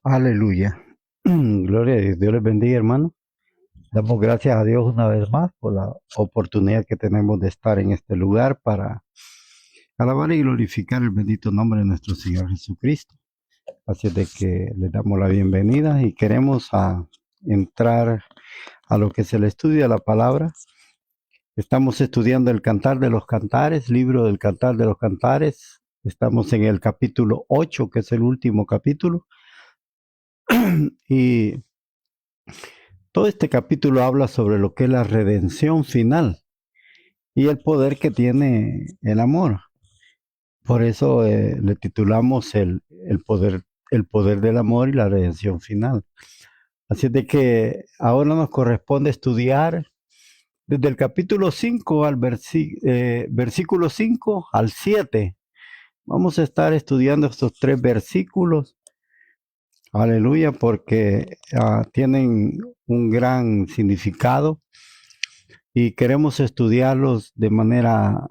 Aleluya. Gloria a Dios. Dios les bendiga, hermano. Damos gracias a Dios una vez más por la oportunidad que tenemos de estar en este lugar para alabar y glorificar el bendito nombre de nuestro Señor Jesucristo. Así es de que le damos la bienvenida y queremos entrar a lo que es el estudio de la palabra. Estamos estudiando el Cantar de los Cantares, libro del Cantar de los Cantares. Estamos en el capítulo 8, que es el último capítulo. Y todo este capítulo habla sobre lo que es la redención final y el poder que tiene el amor. Por eso le titulamos el poder del amor y la redención final. Así es de que ahora nos corresponde estudiar desde el capítulo 5 al versículo 5 al 7. Vamos a estar estudiando estos tres versículos. Aleluya, porque tienen un gran significado y queremos estudiarlos de manera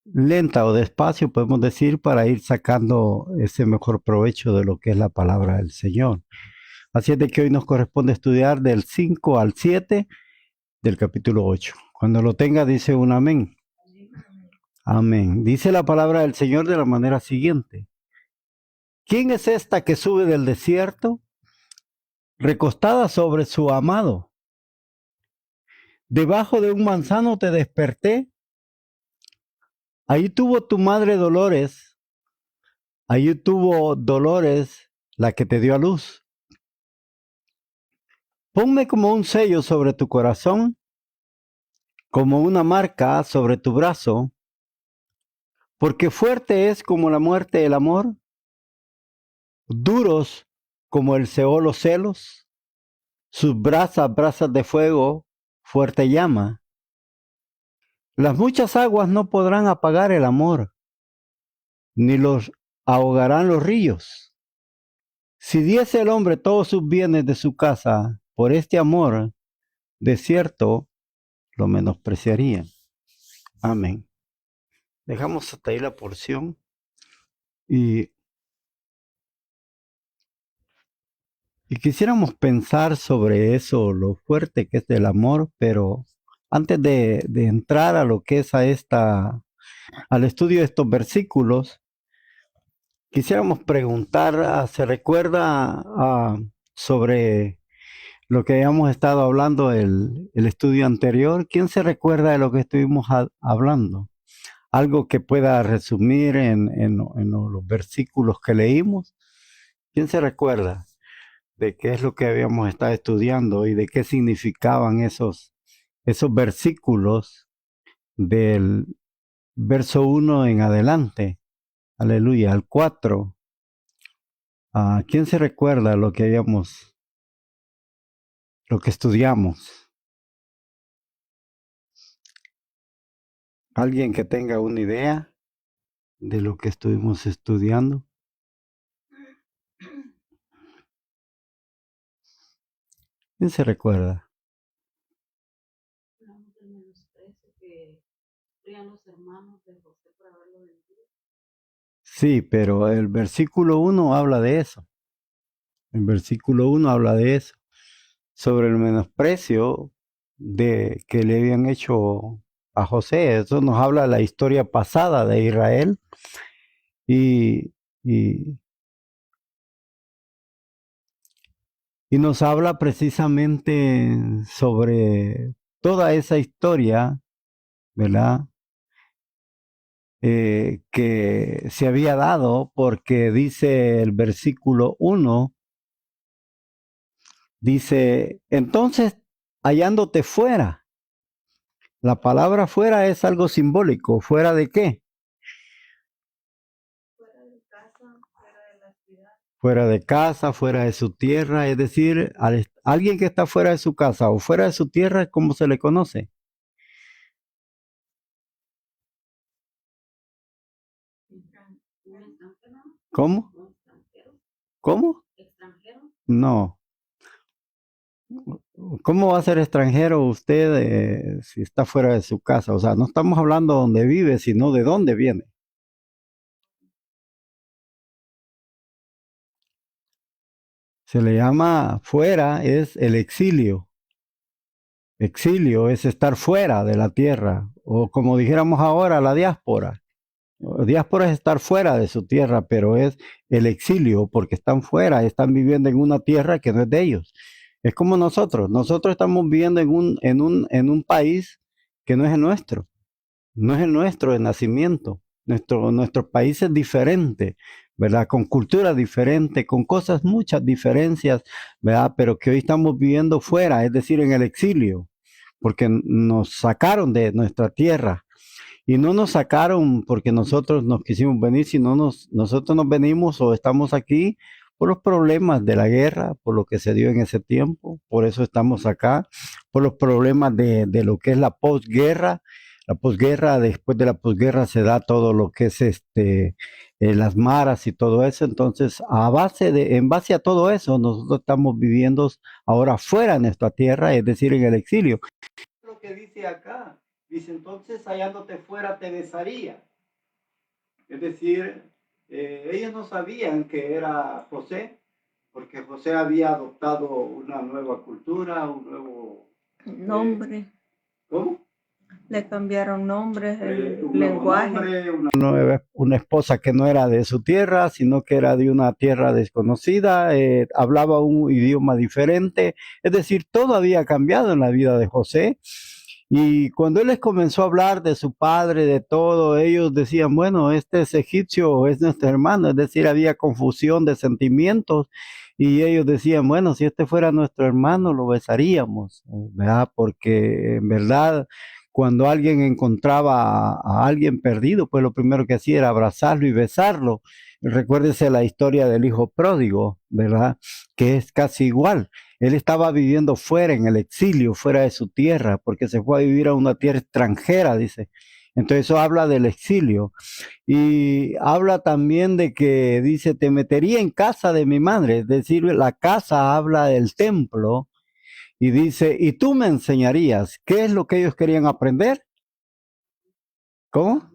lenta o despacio, podemos decir, para ir sacando ese mejor provecho de lo que es la palabra del Señor. Así es de que hoy nos corresponde estudiar del 5 al 7 del capítulo 8. Cuando lo tenga, dice un amén. Amén. Dice la palabra del Señor de la manera siguiente. ¿Quién es esta que sube del desierto, recostada sobre su amado? Debajo de un manzano te desperté. Ahí tuvo tu madre Dolores. Ahí tuvo Dolores la que te dio a luz. Ponme como un sello sobre tu corazón, como una marca sobre tu brazo, porque fuerte es como la muerte el amor, duros como el Seol los celos, sus brasas, brasas de fuego, fuerte llama. Las muchas aguas no podrán apagar el amor, ni los ahogarán los ríos. Si diese el hombre todos sus bienes de su casa por este amor, de cierto lo menospreciarían. Amén. Dejamos hasta ahí la porción y quisiéramos pensar sobre eso, lo fuerte que es el amor, pero antes de entrar a lo que es al estudio de estos versículos, quisiéramos preguntar, ¿se recuerda sobre lo que habíamos estado hablando el estudio anterior? ¿Quién se recuerda de lo que estuvimos hablando? Algo que pueda resumir en los versículos que leímos. ¿Quién se recuerda de qué es lo que habíamos estado estudiando y de qué significaban esos versículos del verso 1 en adelante? Aleluya, al 4. ¿Quién se recuerda lo que estudiamos? ¿Alguien que tenga una idea de lo que estuvimos estudiando? ¿Quién se recuerda? Sí, pero el versículo 1 habla de eso. El versículo 1 habla de eso, sobre el menosprecio de que le habían hecho a José. Eso nos habla de la historia pasada de Israel y, y, y nos habla precisamente sobre toda esa historia, ¿verdad? Que se había dado, porque dice el versículo 1, dice, entonces hallándote fuera. La palabra fuera es algo simbólico. ¿Fuera de qué? Fuera de casa, fuera de su tierra, es decir, alguien que está fuera de su casa o fuera de su tierra, ¿cómo se le conoce? ¿Cómo? ¿Cómo? No. ¿Cómo va a ser extranjero usted si está fuera de su casa? O sea, no estamos hablando de dónde vive, sino de dónde viene. Se le llama fuera, es el exilio. Exilio es estar fuera de la tierra, o como dijéramos ahora, la diáspora. Diáspora es estar fuera de su tierra, pero es el exilio, porque están fuera, están viviendo en una tierra que no es de ellos. Es como nosotros estamos viviendo en un país que no es el nuestro, no es el nuestro de nacimiento. Nuestro país es diferente, ¿verdad? Con cultura diferente, con cosas, muchas diferencias, ¿verdad? Pero que hoy estamos viviendo fuera, es decir, en el exilio, porque nos sacaron de nuestra tierra. Y no nos sacaron porque nosotros nos quisimos venir, sino nosotros nos venimos o estamos aquí por los problemas de la guerra, por lo que se dio en ese tiempo, por eso estamos acá, por los problemas de lo que es la posguerra. La posguerra, después de la posguerra se da todo lo que es las maras y todo eso. Entonces, en base a todo eso, nosotros estamos viviendo ahora fuera de nuestra tierra, es decir, en el exilio. Lo que dice acá. Dice, entonces hallándote fuera te besaría. Es decir, ellos no sabían que era José, porque José había adoptado una nueva cultura, un nuevo nombre. ¿Cómo? Le cambiaron nombres, el lenguaje. Una esposa que no era de su tierra, sino que era de una tierra desconocida, hablaba un idioma diferente. Es decir, todo había cambiado en la vida de José. Y cuando él les comenzó a hablar de su padre, de todo, ellos decían, bueno, este es egipcio, es nuestro hermano. Es decir, había confusión de sentimientos. Y ellos decían, bueno, si este fuera nuestro hermano, lo besaríamos, ¿verdad? Porque en verdad, cuando alguien encontraba a alguien perdido, pues lo primero que hacía era abrazarlo y besarlo. Recuérdese la historia del hijo pródigo, ¿verdad? Que es casi igual. Él estaba viviendo fuera, en el exilio, fuera de su tierra, porque se fue a vivir a una tierra extranjera, dice. Entonces eso habla del exilio. Y habla también de que dice, te metería en casa de mi madre. Es decir, la casa habla del templo. Y dice, y tú me enseñarías. ¿Qué es lo que ellos querían aprender? ¿Cómo?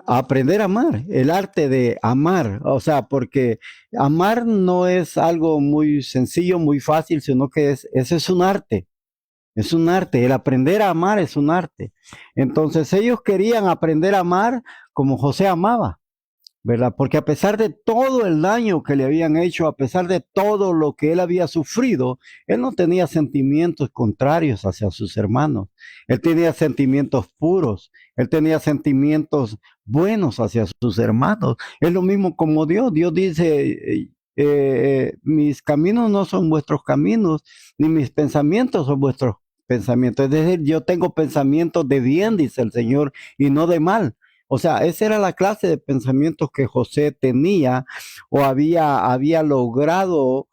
Aprender a amar, el arte de amar, o sea, porque amar no es algo muy sencillo, muy fácil, sino que eso es un arte, el aprender a amar es un arte. Entonces ellos querían aprender a amar como José amaba, ¿verdad? Porque a pesar de todo el daño que le habían hecho, a pesar de todo lo que él había sufrido, él no tenía sentimientos contrarios hacia sus hermanos. Él tenía sentimientos puros, él tenía sentimientos buenos hacia sus hermanos. Es lo mismo como Dios. Dios dice, mis caminos no son vuestros caminos, ni mis pensamientos son vuestros pensamientos. Es decir, yo tengo pensamientos de bien, dice el Señor, y no de mal. O sea, esa era la clase de pensamientos que José tenía o había logrado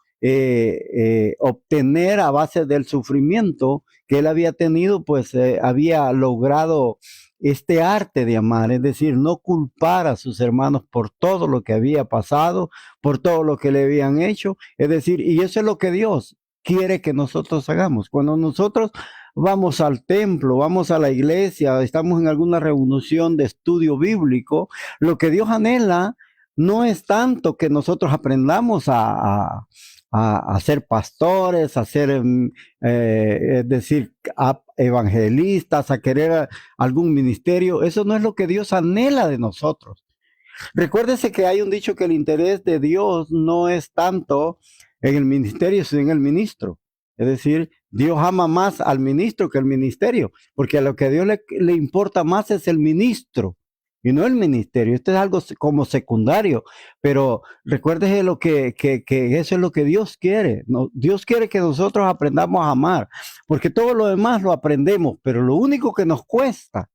obtener a base del sufrimiento que él había tenido, pues había logrado este arte de amar, es decir, no culpar a sus hermanos por todo lo que había pasado, por todo lo que le habían hecho, es decir, y eso es lo que Dios quiere que nosotros hagamos. Cuando nosotros vamos al templo, vamos a la iglesia, estamos en alguna reunión de estudio bíblico, lo que Dios anhela no es tanto que nosotros aprendamos a ser pastores, a ser, es decir, evangelistas, a querer algún ministerio. Eso no es lo que Dios anhela de nosotros. Recuérdese que hay un dicho que el interés de Dios no es tanto en el ministerio, sino en el ministro. Es decir, Dios ama más al ministro que al ministerio, porque a lo que a Dios le importa más es el ministro y no el ministerio. Esto es algo como secundario, pero recuérdese que eso es lo que Dios quiere. No, Dios quiere que nosotros aprendamos a amar, porque todo lo demás lo aprendemos, pero lo único que nos cuesta,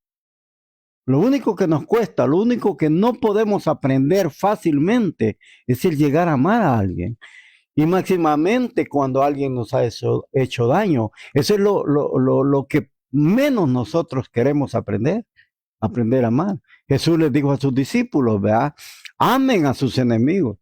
lo único que nos cuesta, lo único que no podemos aprender fácilmente es el llegar a amar a alguien. Y máximamente cuando alguien nos ha hecho daño. Eso es lo que menos nosotros queremos aprender a amar. Jesús les dijo a sus discípulos, ¿verdad? Amen a sus enemigos.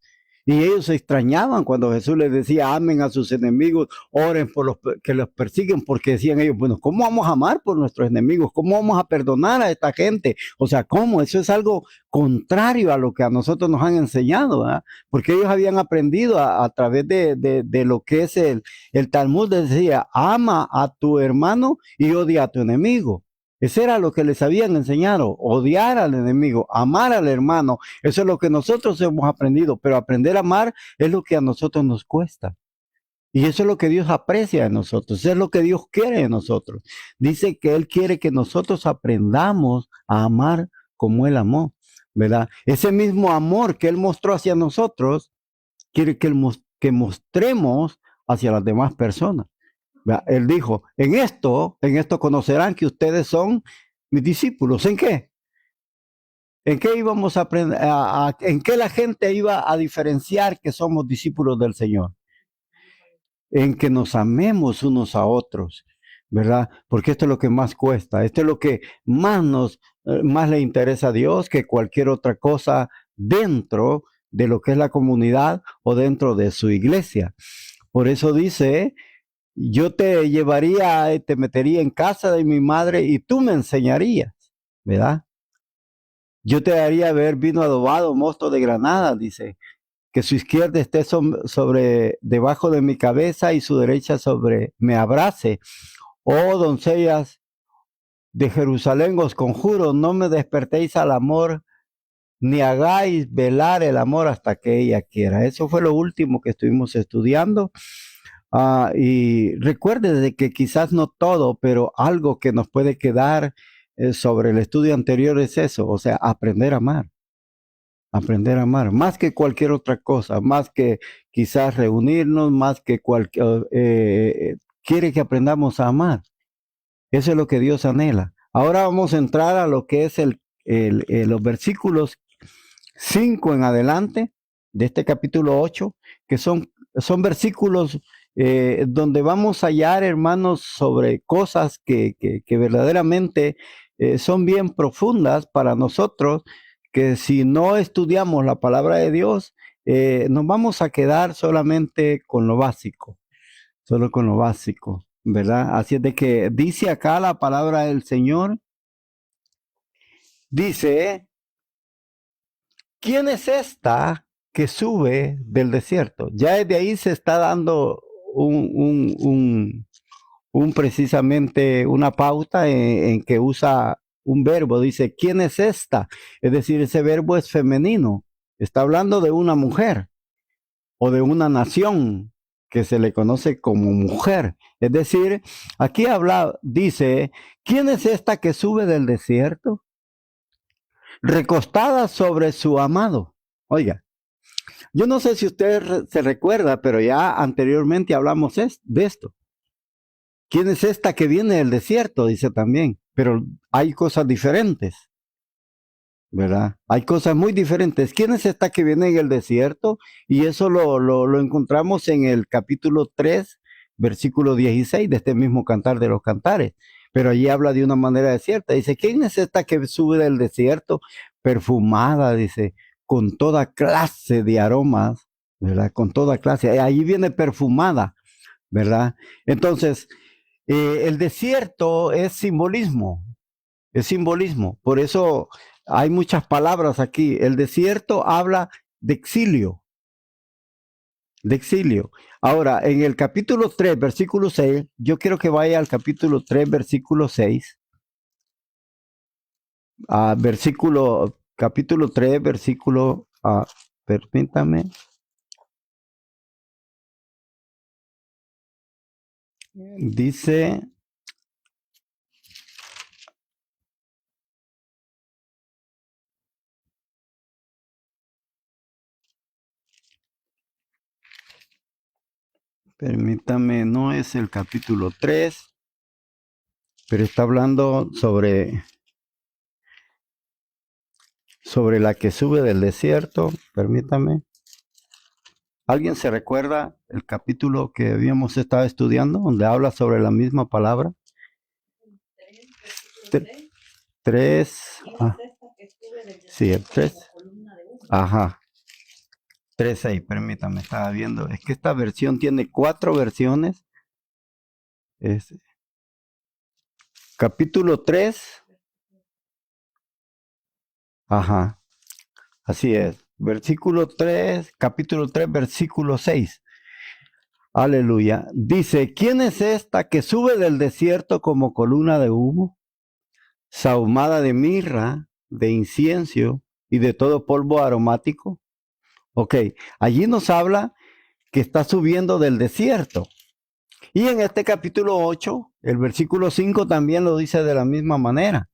Y ellos se extrañaban cuando Jesús les decía, amen a sus enemigos, oren por los que los persiguen, porque decían ellos, bueno, ¿cómo vamos a amar por nuestros enemigos? ¿Cómo vamos a perdonar a esta gente? O sea, ¿cómo? Eso es algo contrario a lo que a nosotros nos han enseñado, ¿verdad? Porque ellos habían aprendido a través de lo que es el Talmud, decía, ama a tu hermano y odia a tu enemigo. Eso era lo que les habían enseñado, odiar al enemigo, amar al hermano. Eso es lo que nosotros hemos aprendido, pero aprender a amar es lo que a nosotros nos cuesta. Y eso es lo que Dios aprecia de nosotros, eso es lo que Dios quiere de nosotros. Dice que Él quiere que nosotros aprendamos a amar como Él amó, ¿verdad? Ese mismo amor que Él mostró hacia nosotros, quiere que mostremos hacia las demás personas. Él dijo, en esto conocerán que ustedes son mis discípulos. ¿En qué? ¿En qué íbamos a aprender? ¿En qué la gente iba a diferenciar que somos discípulos del Señor? En que nos amemos unos a otros, ¿verdad? Porque esto es lo que más cuesta, esto es lo que más le interesa a Dios que cualquier otra cosa dentro de lo que es la comunidad o dentro de su iglesia. Por eso dice, yo te llevaría, te metería en casa de mi madre y tú me enseñarías, ¿verdad? Yo te haría beber vino adobado, mosto de granada, dice, que su izquierda esté debajo de mi cabeza y su derecha sobre me abrace. Oh doncellas de Jerusalén, os conjuro, no me despertéis al amor, ni hagáis velar el amor hasta que ella quiera. Eso fue lo último que estuvimos estudiando. Y recuerde de que quizás no todo, pero algo que nos puede quedar sobre el estudio anterior es eso, o sea, aprender a amar. Aprender a amar, más que cualquier otra cosa, más que quizás reunirnos, más que cualquier... quiere que aprendamos a amar. Eso es lo que Dios anhela. Ahora vamos a entrar a lo que es los versículos 5 en adelante de este capítulo 8, que son versículos donde vamos a hallar, hermanos, sobre cosas que verdaderamente son bien profundas para nosotros, que si no estudiamos la palabra de Dios, nos vamos a quedar solamente con lo básico, solo con lo básico, ¿verdad? Así es de que dice acá la palabra del Señor, dice, ¿quién es esta que sube del desierto? Ya desde ahí se está dando precisamente una pauta en que usa un verbo. Dice, ¿quién es esta? Es decir, ese verbo es femenino. Está hablando de una mujer o de una nación que se le conoce como mujer. Es decir, aquí dice, ¿quién es esta que sube del desierto? Recostada sobre su amado. Oiga, yo no sé si usted se recuerda, pero ya anteriormente hablamos de esto. ¿Quién es esta que viene del desierto? Dice también, pero hay cosas diferentes, ¿verdad? Hay cosas muy diferentes. ¿Quién es esta que viene en el desierto? Y eso lo encontramos en el capítulo 3, versículo 16 de este mismo Cantar de los Cantares. Pero allí habla de una manera desierta. Dice, ¿quién es esta que sube del desierto? Perfumada, dice, con toda clase de aromas, ¿verdad? Con toda clase. Ahí viene perfumada, ¿verdad? Entonces, el desierto es simbolismo, es simbolismo. Por eso hay muchas palabras aquí. El desierto habla de exilio, de exilio. Ahora, en el capítulo 3, versículo 6, yo quiero que vaya al capítulo 3, versículo 6. Capítulo 3, versículo, permítame. Dice, permítame, no es el capítulo 3, pero está hablando sobre la que sube del desierto. Permítame. ¿Alguien se recuerda el capítulo que habíamos estado estudiando, donde habla sobre la misma palabra? 3. Sí, el 3. Ajá. 3:6, permítame, estaba viendo. Es que esta versión tiene 4 versiones. Es capítulo 3. Ajá, así es. Versículo 3, capítulo 3, versículo 6. Aleluya. Dice, ¿quién es esta que sube del desierto como columna de humo, sahumada de mirra, de incienso y de todo polvo aromático? Ok, allí nos habla que está subiendo del desierto. Y en este capítulo 8, el versículo 5 también lo dice de la misma manera.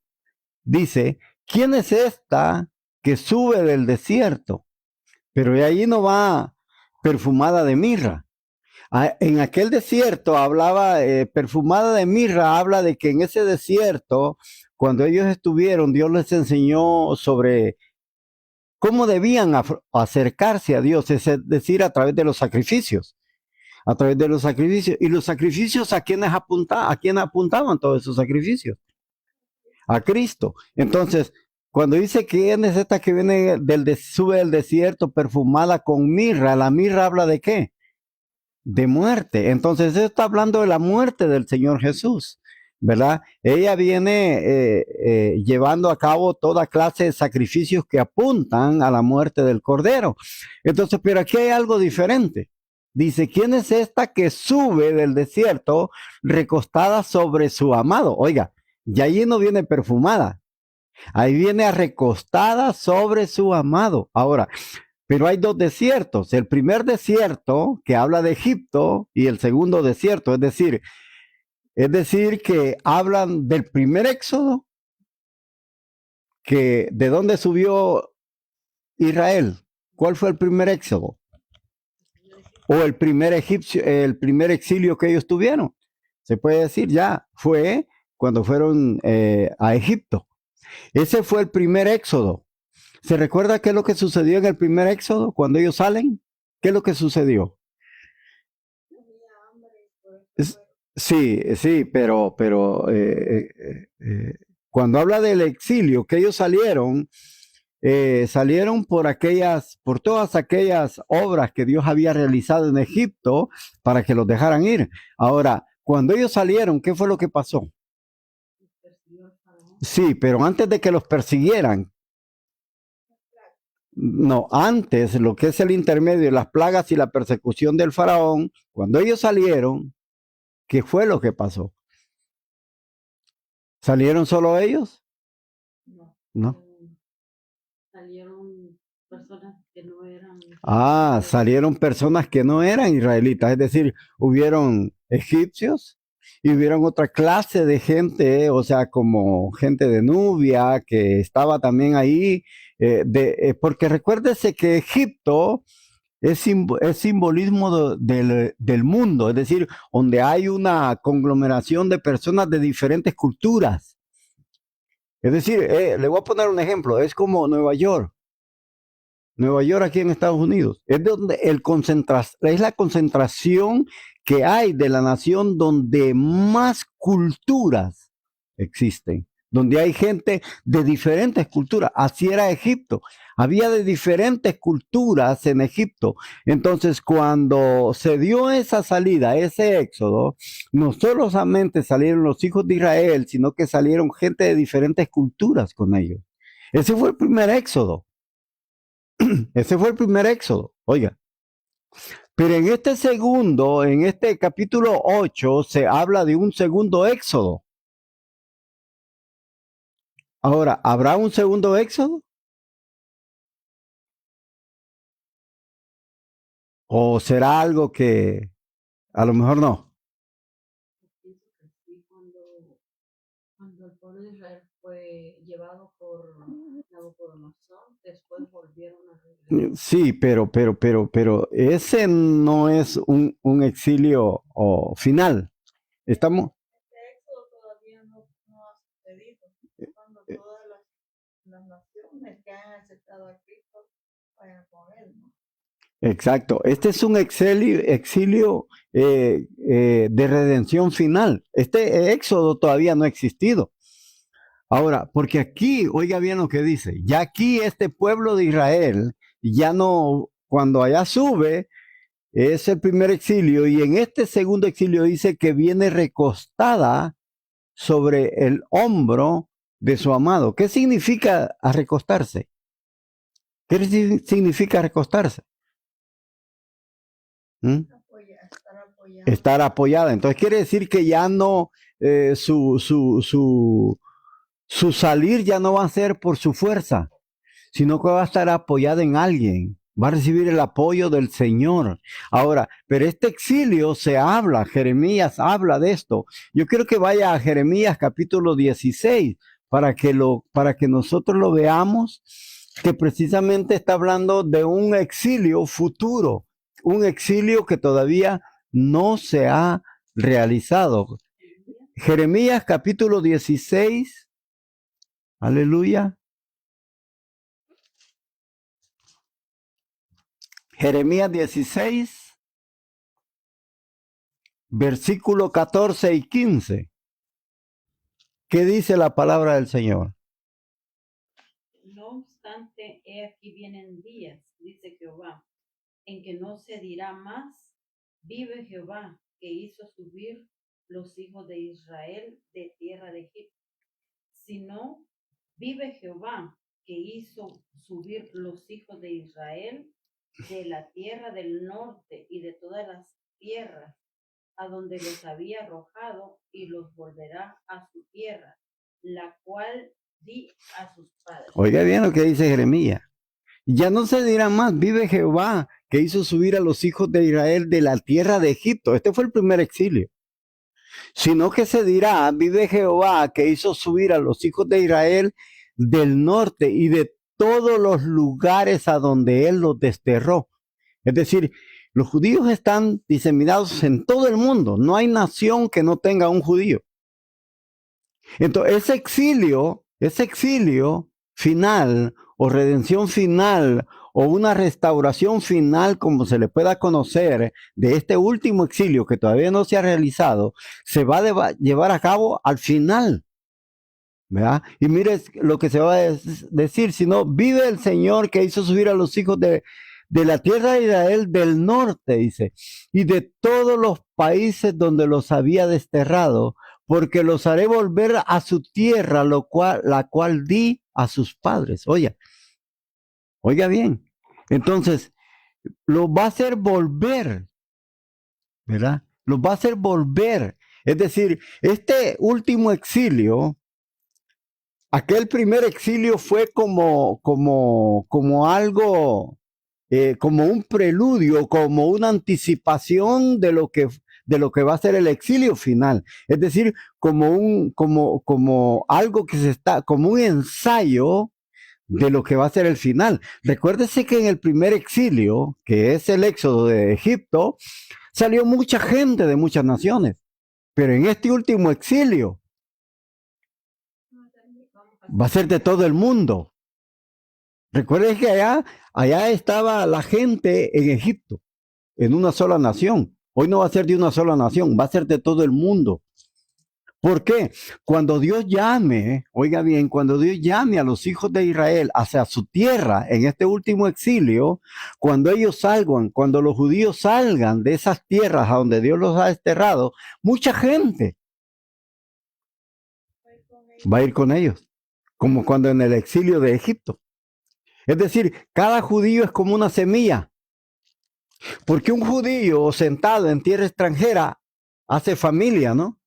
Dice, ¿quién es esta que sube del desierto? Pero de allí no va perfumada de mirra. En aquel desierto hablaba, perfumada de mirra, habla de que en ese desierto, cuando ellos estuvieron, Dios les enseñó sobre cómo debían acercarse a Dios, es decir, a través de los sacrificios. A través de los sacrificios. ¿Y los sacrificios a quiénes apuntaban todos esos sacrificios? A Cristo. Entonces, cuando dice quién es esta que viene sube del desierto perfumada con mirra, la mirra habla de ¿qué? De muerte. Entonces, eso está hablando de la muerte del Señor Jesús, ¿verdad? Ella viene llevando a cabo toda clase de sacrificios que apuntan a la muerte del Cordero. Entonces, pero aquí hay algo diferente. Dice, ¿quién es esta que sube del desierto recostada sobre su amado? Oiga, y allí no viene perfumada, ahí viene recostada sobre su amado. Ahora, pero hay 2 desiertos. El primer desierto que habla de Egipto y el segundo desierto, es decir que hablan del primer éxodo, que de dónde subió Israel. ¿Cuál fue el primer éxodo? O el primer exilio que ellos tuvieron. Se puede decir ya, fue cuando fueron a Egipto. Ese fue el primer éxodo. ¿Se recuerda qué es lo que sucedió en el primer éxodo cuando ellos salen? ¿Qué es lo que sucedió? Sí, sí, pero cuando habla del exilio, que ellos salieron por todas aquellas obras que Dios había realizado en Egipto para que los dejaran ir. Ahora, cuando ellos salieron, ¿qué fue lo que pasó? Sí, pero antes de que los persiguieran, no, antes, lo que es el intermedio, las plagas y la persecución del faraón, cuando ellos salieron, ¿qué fue lo que pasó? ¿Salieron solo ellos? No. Salieron personas que no eran. Salieron personas que no eran israelitas, es decir, hubieron egipcios y hubieron otra clase de gente, o sea, como gente de Nubia que estaba también ahí, porque recuérdese que Egipto es simbolismo del mundo, es decir, donde hay una conglomeración de personas de diferentes culturas. Es decir, le voy a poner un ejemplo, es como Nueva York. Nueva York aquí en Estados Unidos. Es donde es la concentración que hay de la nación donde más culturas existen, donde hay gente de diferentes culturas. Así era Egipto. Había de diferentes culturas en Egipto. Entonces, cuando se dio esa salida, ese éxodo, no solamente salieron los hijos de Israel, sino que salieron gente de diferentes culturas con ellos. Ese fue el primer éxodo. Ese fue el primer éxodo, oiga. Pero en este capítulo 8, se habla de un segundo éxodo. Ahora, ¿habrá un segundo éxodo? ¿O será algo que a lo mejor no? Pienso que sí, cuando el pueblo de Israel fue llevado por Nabucodonosor, después volvieron a regresar. Sí, pero ese no es un exilio final. Estamos. Este éxodo todavía no ha sucedido. Cuando todas las naciones que han aceptado a Cristo vayan con él, ¿no? Exacto. Este es un exilio de redención final. Este éxodo todavía no ha existido. Ahora, porque aquí, oiga bien lo que dice, ya aquí este pueblo de Israel ya no cuando allá sube, es el primer exilio, y en este segundo exilio dice que viene recostada sobre el hombro de su amado. ¿Qué significa recostarse? ¿Qué significa recostarse? ¿Mm? Estar apoyado. Estar apoyada. Entonces quiere decir que ya no, su salir ya no va a ser por su fuerza, sino que va a estar apoyada en alguien. Va a recibir el apoyo del Señor. Ahora, pero este exilio se habla, Jeremías habla de esto. Yo quiero que vaya a Jeremías capítulo 16 para que nosotros lo veamos, que precisamente está hablando de un exilio futuro, un exilio que todavía no se ha realizado. Jeremías capítulo 16, aleluya. Jeremías 16, versículo 14 y 15. ¿Qué dice la palabra del Señor? No obstante, he aquí vienen días, dice Jehová, en que no se dirá más, vive Jehová, que hizo subir los hijos de Israel de tierra de Egipto, sino vive Jehová, que hizo subir los hijos de Israel de la tierra del norte y de todas las tierras a donde los había arrojado, y los volverá a su tierra, la cual di a sus padres. Oiga bien lo que dice Jeremías. Ya no se dirá más, vive Jehová, que hizo subir a los hijos de Israel de la tierra de Egipto. Este fue el primer exilio. Sino que se dirá, vive Jehová, que hizo subir a los hijos de Israel del norte y de todos los lugares a donde él los desterró. Es decir, los judíos están diseminados en todo el mundo. No hay nación que no tenga un judío. Entonces, ese exilio final o redención final o una restauración final, como se le pueda conocer, de este último exilio que todavía no se ha realizado, se va a llevar a cabo al final. ¿Verdad? Y mire lo que se va a decir, si no, vive el Señor que hizo subir a los hijos de la tierra de Israel del norte, dice, y de todos los países donde los había desterrado, porque los haré volver a su tierra, la cual di a sus padres. Oiga bien. Entonces, los va a hacer volver, ¿verdad? Los va a hacer volver. Es decir, este último exilio, aquel primer exilio fue como algo, como un preludio, como una anticipación de lo que va a ser el exilio final. Es decir, como algo que como un ensayo de lo que va a ser el final. Recuérdese que en el primer exilio, que es el éxodo de Egipto, salió mucha gente de muchas naciones. Pero en este último exilio va a ser de todo el mundo. Recuerden que allá estaba la gente en Egipto, en una sola nación. Hoy no va a ser de una sola nación, va a ser de todo el mundo. ¿Por qué? Cuando Dios llame, oiga bien, cuando Dios llame a los hijos de Israel hacia su tierra en este último exilio, cuando ellos salgan, cuando los judíos salgan de esas tierras a donde Dios los ha desterrado, mucha gente va a ir con ellos, como cuando en el exilio de Egipto. Es decir, cada judío es como una semilla, porque un judío sentado en tierra extranjera hace familia, ¿no?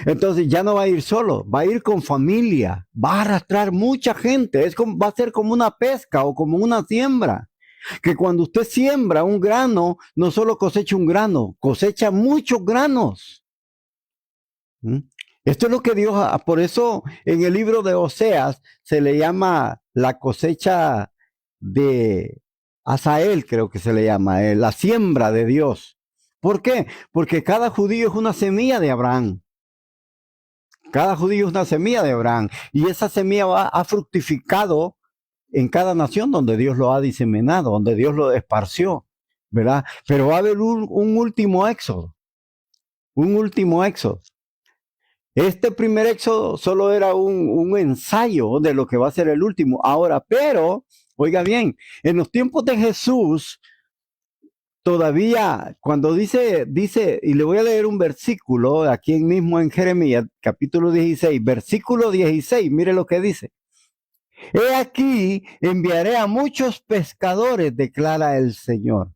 Entonces ya no va a ir solo, va a ir con familia, va a arrastrar mucha gente, va a ser como una pesca o como una siembra, que cuando usted siembra un grano, no solo cosecha un grano, cosecha muchos granos. Esto es lo que Dios, por eso en el libro de Oseas se le llama la cosecha de Asael, creo que se le llama, la siembra de Dios. ¿Por qué? Porque cada judío es una semilla de Abraham. Cada judío es una semilla de Abraham. Y esa semilla ha fructificado en cada nación donde Dios lo ha diseminado, donde Dios lo esparció, ¿verdad? Pero va a haber un último éxodo. Un último éxodo. Este primer éxodo solo era un ensayo de lo que va a ser el último. Ahora, pero, oiga bien, en los tiempos de Jesús todavía cuando dice, y le voy a leer un versículo aquí mismo en Jeremías, capítulo 16, versículo 16, mire lo que dice. He aquí, enviaré a muchos pescadores, declara el Señor.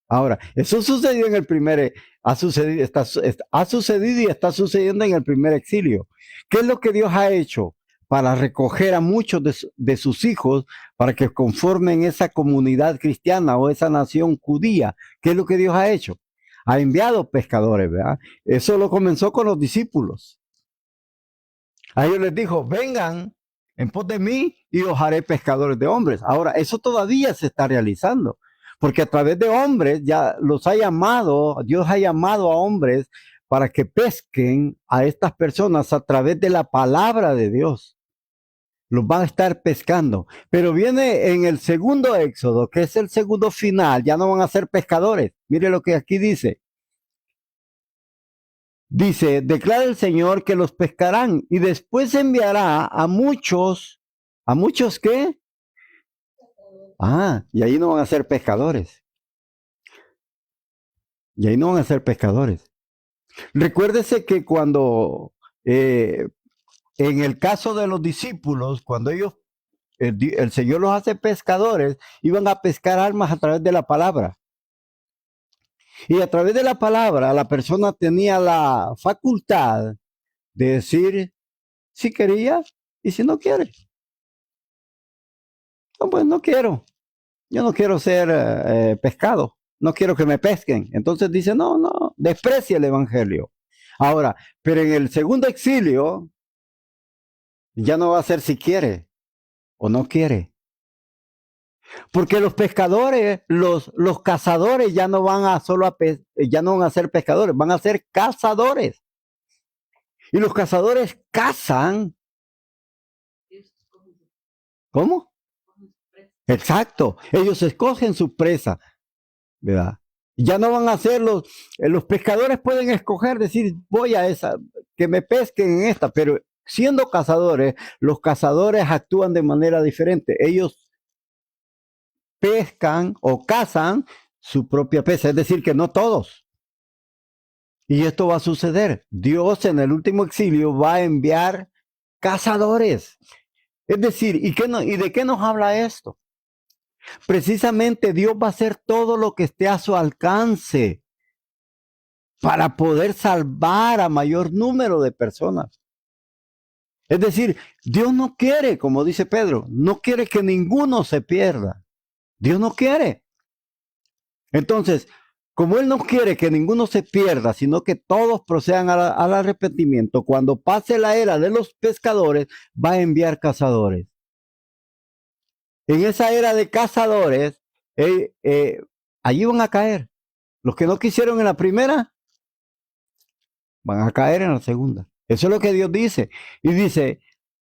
Ahora, eso sucedió en el primer, ha sucedido y está sucediendo en el primer exilio. ¿Qué es lo que Dios ha hecho para recoger a muchos de sus hijos para que conformen esa comunidad cristiana o esa nación judía? ¿Qué es lo que Dios ha hecho? Ha enviado pescadores, ¿verdad? Eso lo comenzó con los discípulos. A ellos les dijo, vengan en pos de mí y os haré pescadores de hombres. Ahora, eso todavía se está realizando, porque a través de hombres ya los ha llamado, Dios ha llamado a hombres para que pesquen a estas personas a través de la palabra de Dios. Los van a estar pescando. Pero viene en el segundo éxodo, que es el segundo final, ya no van a ser pescadores. Mire lo que aquí dice. Dice, declara el Señor que los pescarán y después enviará a muchos ¿qué? Y ahí no van a ser pescadores. Y ahí no van a ser pescadores. Recuérdese que cuando, en el caso de los discípulos, cuando ellos, el Señor los hace pescadores, iban a pescar almas a través de la palabra. Y a través de la palabra, la persona tenía la facultad de decir si quería y si no quiere. No, pues no quiero. Yo no quiero ser pescado. No quiero que me pesquen. Entonces dice, no, desprecia el evangelio. Ahora, pero en el segundo exilio, ya no va a ser si quiere o no quiere. Porque los pescadores, los cazadores ya no van a ya no van a ser pescadores, van a ser cazadores. Y los cazadores cazan. ¿Cómo? Exacto. Ellos escogen su presa, ¿verdad? Ya no van a ser los pescadores pueden escoger, decir, voy a esa, que me pesquen en esta, pero siendo cazadores, los cazadores actúan de manera diferente. Ellos pescan o cazan su propia presa, es decir, que no todos. Y esto va a suceder. Dios en el último exilio va a enviar cazadores. Es decir, ¿y de qué nos habla esto? Precisamente Dios va a hacer todo lo que esté a su alcance para poder salvar a mayor número de personas. Es decir, Dios no quiere, como dice Pedro, no quiere que ninguno se pierda. Dios no quiere. Entonces, como Él no quiere que ninguno se pierda, sino que todos procedan al arrepentimiento, cuando pase la era de los pescadores, va a enviar cazadores. En esa era de cazadores, allí van a caer. Los que no quisieron en la primera, van a caer en la segunda. Eso es lo que Dios dice. Y dice,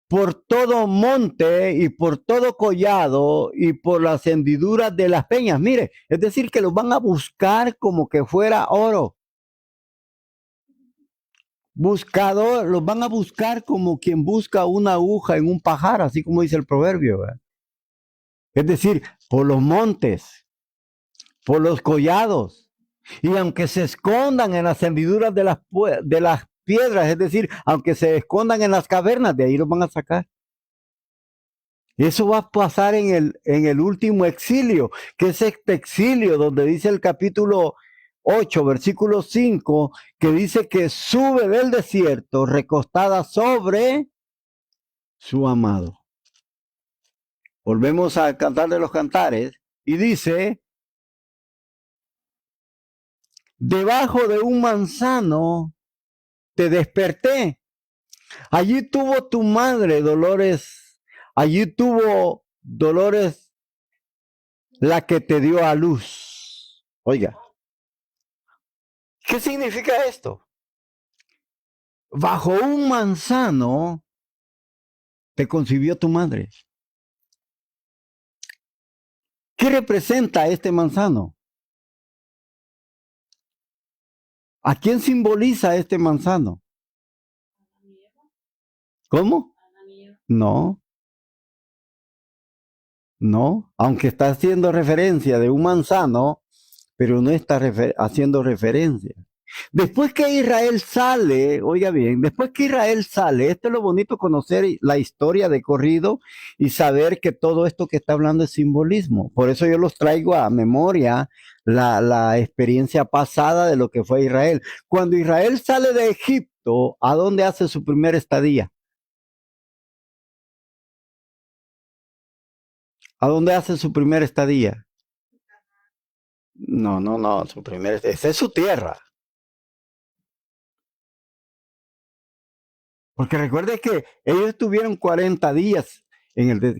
por todo monte y por todo collado y por las hendiduras de las peñas. Mire, es decir, que los van a buscar como que fuera oro. Los van a buscar como quien busca una aguja en un pajar, así como dice el proverbio, ¿verdad? Es decir, por los montes, por los collados. Y aunque se escondan en las hendiduras de las piedras, es decir, aunque se escondan en las cavernas, de ahí los van a sacar. Eso va a pasar en el último exilio, que es este exilio donde dice el capítulo 8, versículo 5, que dice que sube del desierto recostada sobre su amado. Volvemos a Cantar de los Cantares y dice, debajo de un manzano te desperté. Allí tuvo tu madre dolores, allí tuvo dolores la que te dio a luz. Oiga, ¿qué significa esto? Bajo un manzano te concibió tu madre. ¿Qué representa este manzano? ¿A quién simboliza este manzano? ¿Cómo? No, aunque está haciendo referencia de un manzano, pero no está haciendo referencia. Después que Israel sale, oiga bien, después que Israel sale, esto es lo bonito, conocer la historia de corrido y saber que todo esto que está hablando es simbolismo. Por eso yo los traigo a memoria la experiencia pasada de lo que fue Israel. Cuando Israel sale de Egipto, ¿a dónde hace su primera estadía? ¿A dónde hace su primera estadía? No, su primera, esa es su tierra. Porque recuerde que ellos estuvieron 40 días,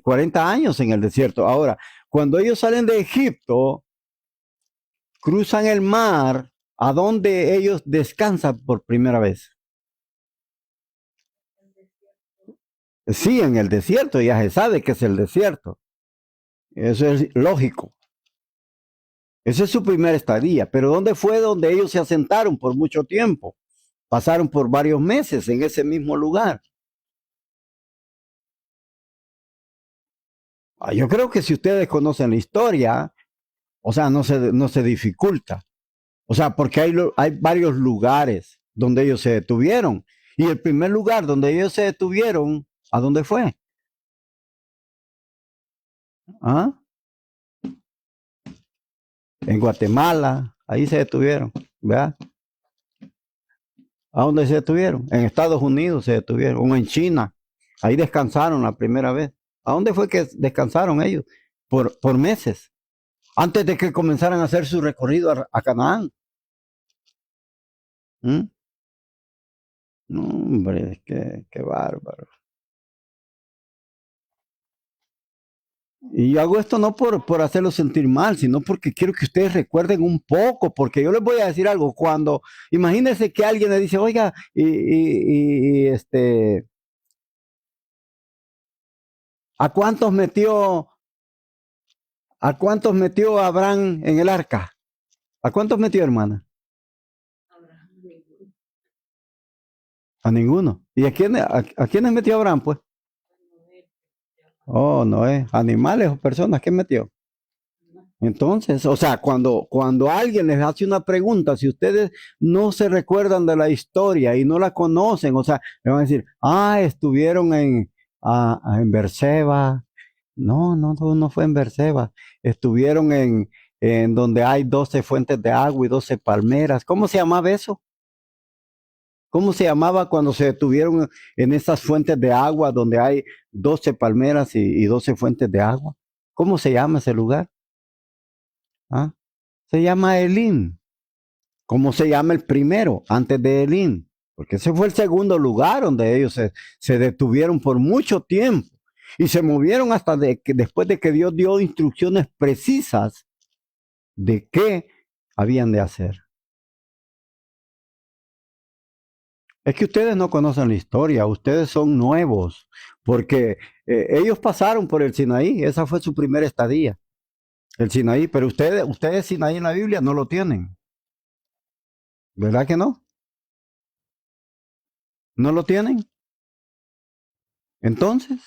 40 años en el desierto. Ahora, cuando ellos salen de Egipto, cruzan el mar, ¿a dónde ellos descansan por primera vez? Sí, en el desierto, ya se sabe que es el desierto. Eso es lógico. Esa es su primera estadía. Pero ¿dónde fue donde ellos se asentaron por mucho tiempo? Pasaron por varios meses en ese mismo lugar. Yo creo que si ustedes conocen la historia, o sea, no se dificulta. O sea, porque hay varios lugares donde ellos se detuvieron. Y el primer lugar donde ellos se detuvieron, ¿a dónde fue? ¿Ah? En Guatemala, ahí se detuvieron, ¿verdad? ¿A dónde se detuvieron? En Estados Unidos se detuvieron, o en China. Ahí descansaron la primera vez. ¿A dónde fue que descansaron ellos? Por meses, antes de que comenzaran a hacer su recorrido a Canaán. ¿Mm? No, hombre, qué bárbaro. Y yo hago esto no por hacerlo sentir mal, sino porque quiero que ustedes recuerden un poco, porque yo les voy a decir algo. Cuando, imagínense que alguien le dice, oiga, ¿a cuántos metió Abraham en el arca? ¿A cuántos metió, hermana? A ninguno. ¿Y a quiénes metió Abraham, pues? Oh, no es. ¿Animales o personas? ¿Qué metió? Entonces, o sea, cuando alguien les hace una pregunta, si ustedes no se recuerdan de la historia y no la conocen, o sea, le van a decir, estuvieron en Berseba. No fue en Berseba. Estuvieron en donde hay 12 fuentes de agua y 12 palmeras. ¿Cómo se llamaba eso? ¿Cómo se llamaba cuando se detuvieron en esas fuentes de agua donde hay 12 palmeras y 12 fuentes de agua? ¿Cómo se llama ese lugar? ¿Ah? Se llama Elim. ¿Cómo se llama el primero antes de Elim? Porque ese fue el segundo lugar donde ellos se detuvieron por mucho tiempo y se movieron hasta después de que Dios dio instrucciones precisas de qué habían de hacer. Es que ustedes no conocen la historia, ustedes son nuevos, porque ellos pasaron por el Sinaí, esa fue su primera estadía, el Sinaí, pero ustedes Sinaí en la Biblia no lo tienen, ¿verdad que no? ¿No lo tienen? Entonces,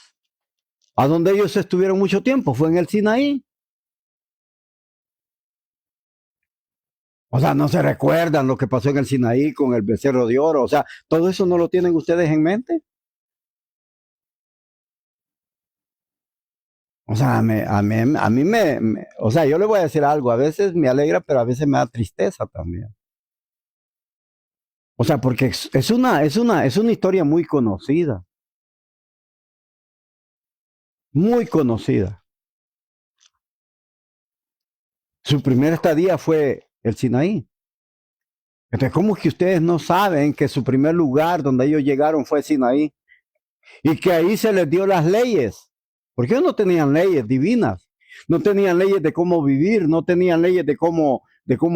¿a dónde ellos estuvieron mucho tiempo? Fue en el Sinaí. O sea, no se recuerdan lo que pasó en el Sinaí con el becerro de oro, o sea, todo eso no lo tienen ustedes en mente. O sea, o sea, yo le voy a decir algo, a veces me alegra, pero a veces me da tristeza también. O sea, porque es una historia muy conocida, muy conocida. Su primera estadía fue el Sinaí. Entonces, ¿cómo es que ustedes no saben que su primer lugar donde ellos llegaron fue Sinaí? Y que ahí se les dio las leyes. Porque ellos no tenían leyes divinas, no tenían leyes de cómo vivir, no tenían leyes de cómo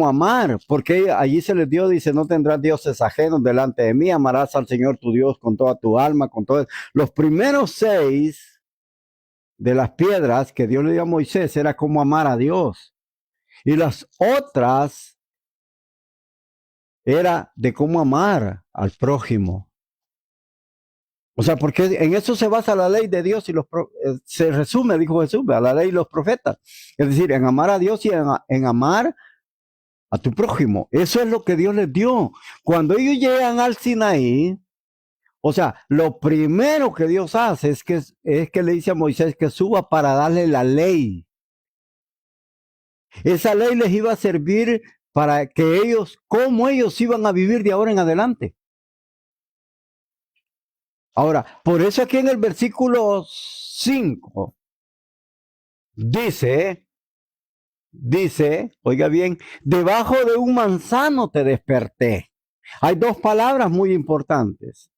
amar, porque allí se les dio, dice, no tendrás dioses ajenos delante de mí, amarás al Señor tu Dios con toda tu alma, con todo. Los primeros 6 de las piedras que Dios le dio a Moisés era cómo amar a Dios. Y las otras era de cómo amar al prójimo. O sea, porque en eso se basa la ley de Dios y se resume, dijo Jesús, a la ley y los profetas. Es decir, en amar a Dios y en amar a tu prójimo. Eso es lo que Dios les dio. Cuando ellos llegan al Sinaí, o sea, lo primero que Dios hace es que le dice a Moisés que suba para darle la ley. Esa ley les iba a servir para que ellos, cómo ellos iban a vivir de ahora en adelante. Ahora, por eso aquí en el versículo 5 dice, oiga bien, debajo de un manzano te desperté. Hay dos palabras muy importantes,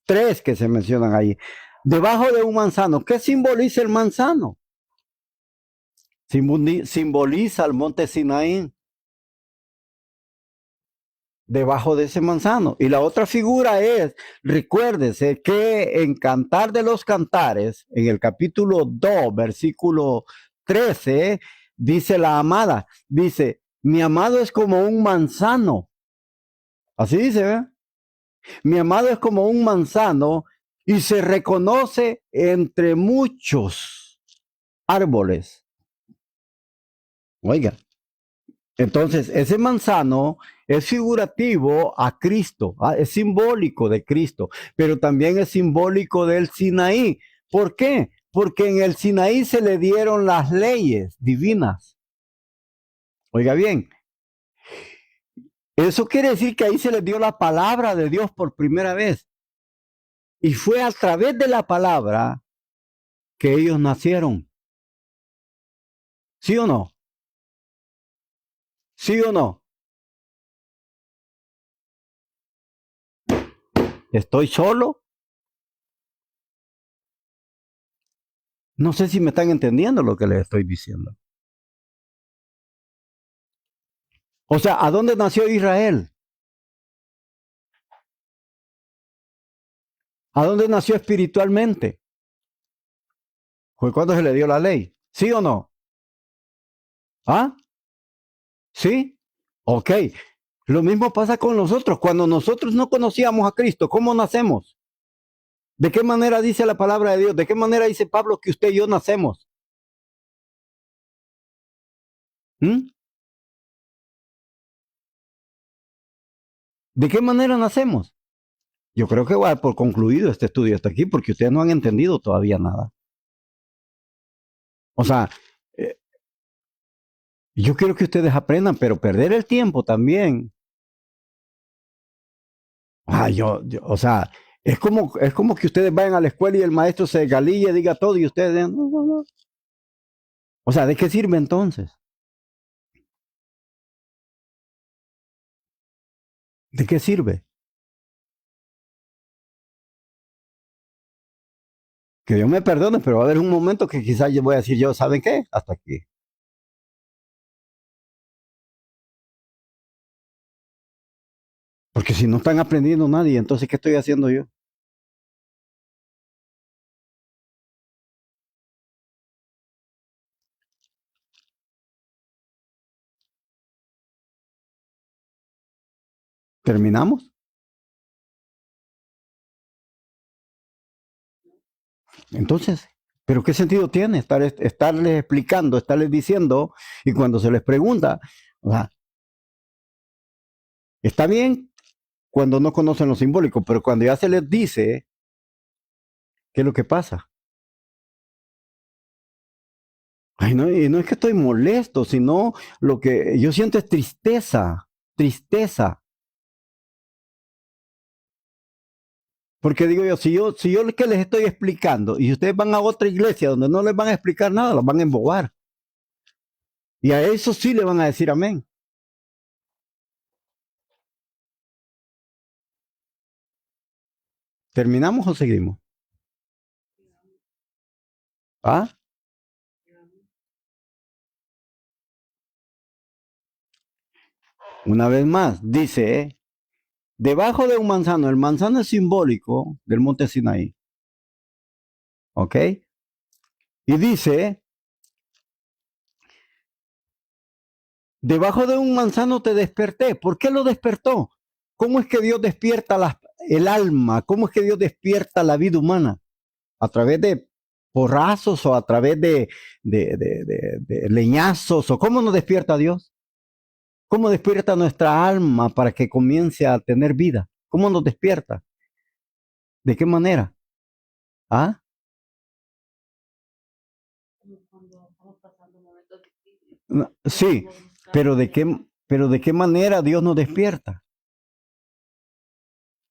tres que se mencionan ahí. Debajo de un manzano, ¿qué simboliza el manzano? Simboliza el monte Sinaí. Debajo de ese manzano. Y la otra figura es, recuérdese que en Cantar de los Cantares, en el capítulo 2, versículo 13, dice la amada, dice, mi amado es como un manzano. Así dice, ¿verdad? Mi amado es como un manzano y se reconoce entre muchos árboles. Oiga, entonces ese manzano es figurativo a Cristo, es simbólico de Cristo, pero también es simbólico del Sinaí. ¿Por qué? Porque en el Sinaí se le dieron las leyes divinas. Oiga bien, eso quiere decir que ahí se les dio la palabra de Dios por primera vez. Y fue a través de la palabra que ellos nacieron. ¿Sí o no? ¿Sí o no? ¿Estoy solo? No sé si me están entendiendo lo que les estoy diciendo. O sea, ¿a dónde nació Israel? ¿A dónde nació espiritualmente? Fue cuando se le dio la ley. ¿Sí o no? ¿Ah? ¿Sí? Ok. Lo mismo pasa con nosotros. Cuando nosotros no conocíamos a Cristo, ¿cómo nacemos? ¿De qué manera dice la palabra de Dios? ¿De qué manera dice Pablo que usted y yo nacemos? ¿Mm? ¿De qué manera nacemos? Yo creo que voy a dar por concluido este estudio hasta aquí porque ustedes no han entendido todavía nada. O sea, eh, yo quiero que ustedes aprendan, pero perder el tiempo también. O sea, es como que ustedes vayan a la escuela y el maestro se galille, diga todo y ustedes digan, no, no, no. O sea, ¿de qué sirve entonces? ¿De qué sirve? Que Dios me perdone, pero va a haber un momento que quizás yo voy a decir yo, ¿saben qué? Hasta aquí. Porque si no están aprendiendo nadie, entonces ¿qué estoy haciendo yo? ¿Terminamos? Entonces, ¿pero qué sentido tiene estarles explicando, estarles diciendo y cuando se les pregunta, o sea, está bien cuando no conocen lo simbólico, pero cuando ya se les dice, ¿qué es lo que pasa? Ay, no, y no es que estoy molesto, sino lo que yo siento es tristeza, tristeza. Porque digo yo, si yo que les estoy explicando y ustedes van a otra iglesia donde no les van a explicar nada, los van a embobar. Y a eso sí le van a decir amén. ¿Terminamos o seguimos? ¿Ah? Una vez más, dice, debajo de un manzano, el manzano es simbólico del monte Sinaí. ¿Ok? Y dice, debajo de un manzano te desperté. ¿Por qué lo despertó? ¿Cómo es que Dios despierta el alma? ¿Cómo es que Dios despierta la vida humana? ¿A través de porrazos o a través de leñazos? ¿O cómo nos despierta Dios? ¿Cómo despierta nuestra alma para que comience a tener vida? ¿Cómo nos despierta? ¿De qué manera? ¿Ah? Como cuando estamos pasando momentos difíciles, Sí, podemos buscar pero de qué manera Dios nos despierta?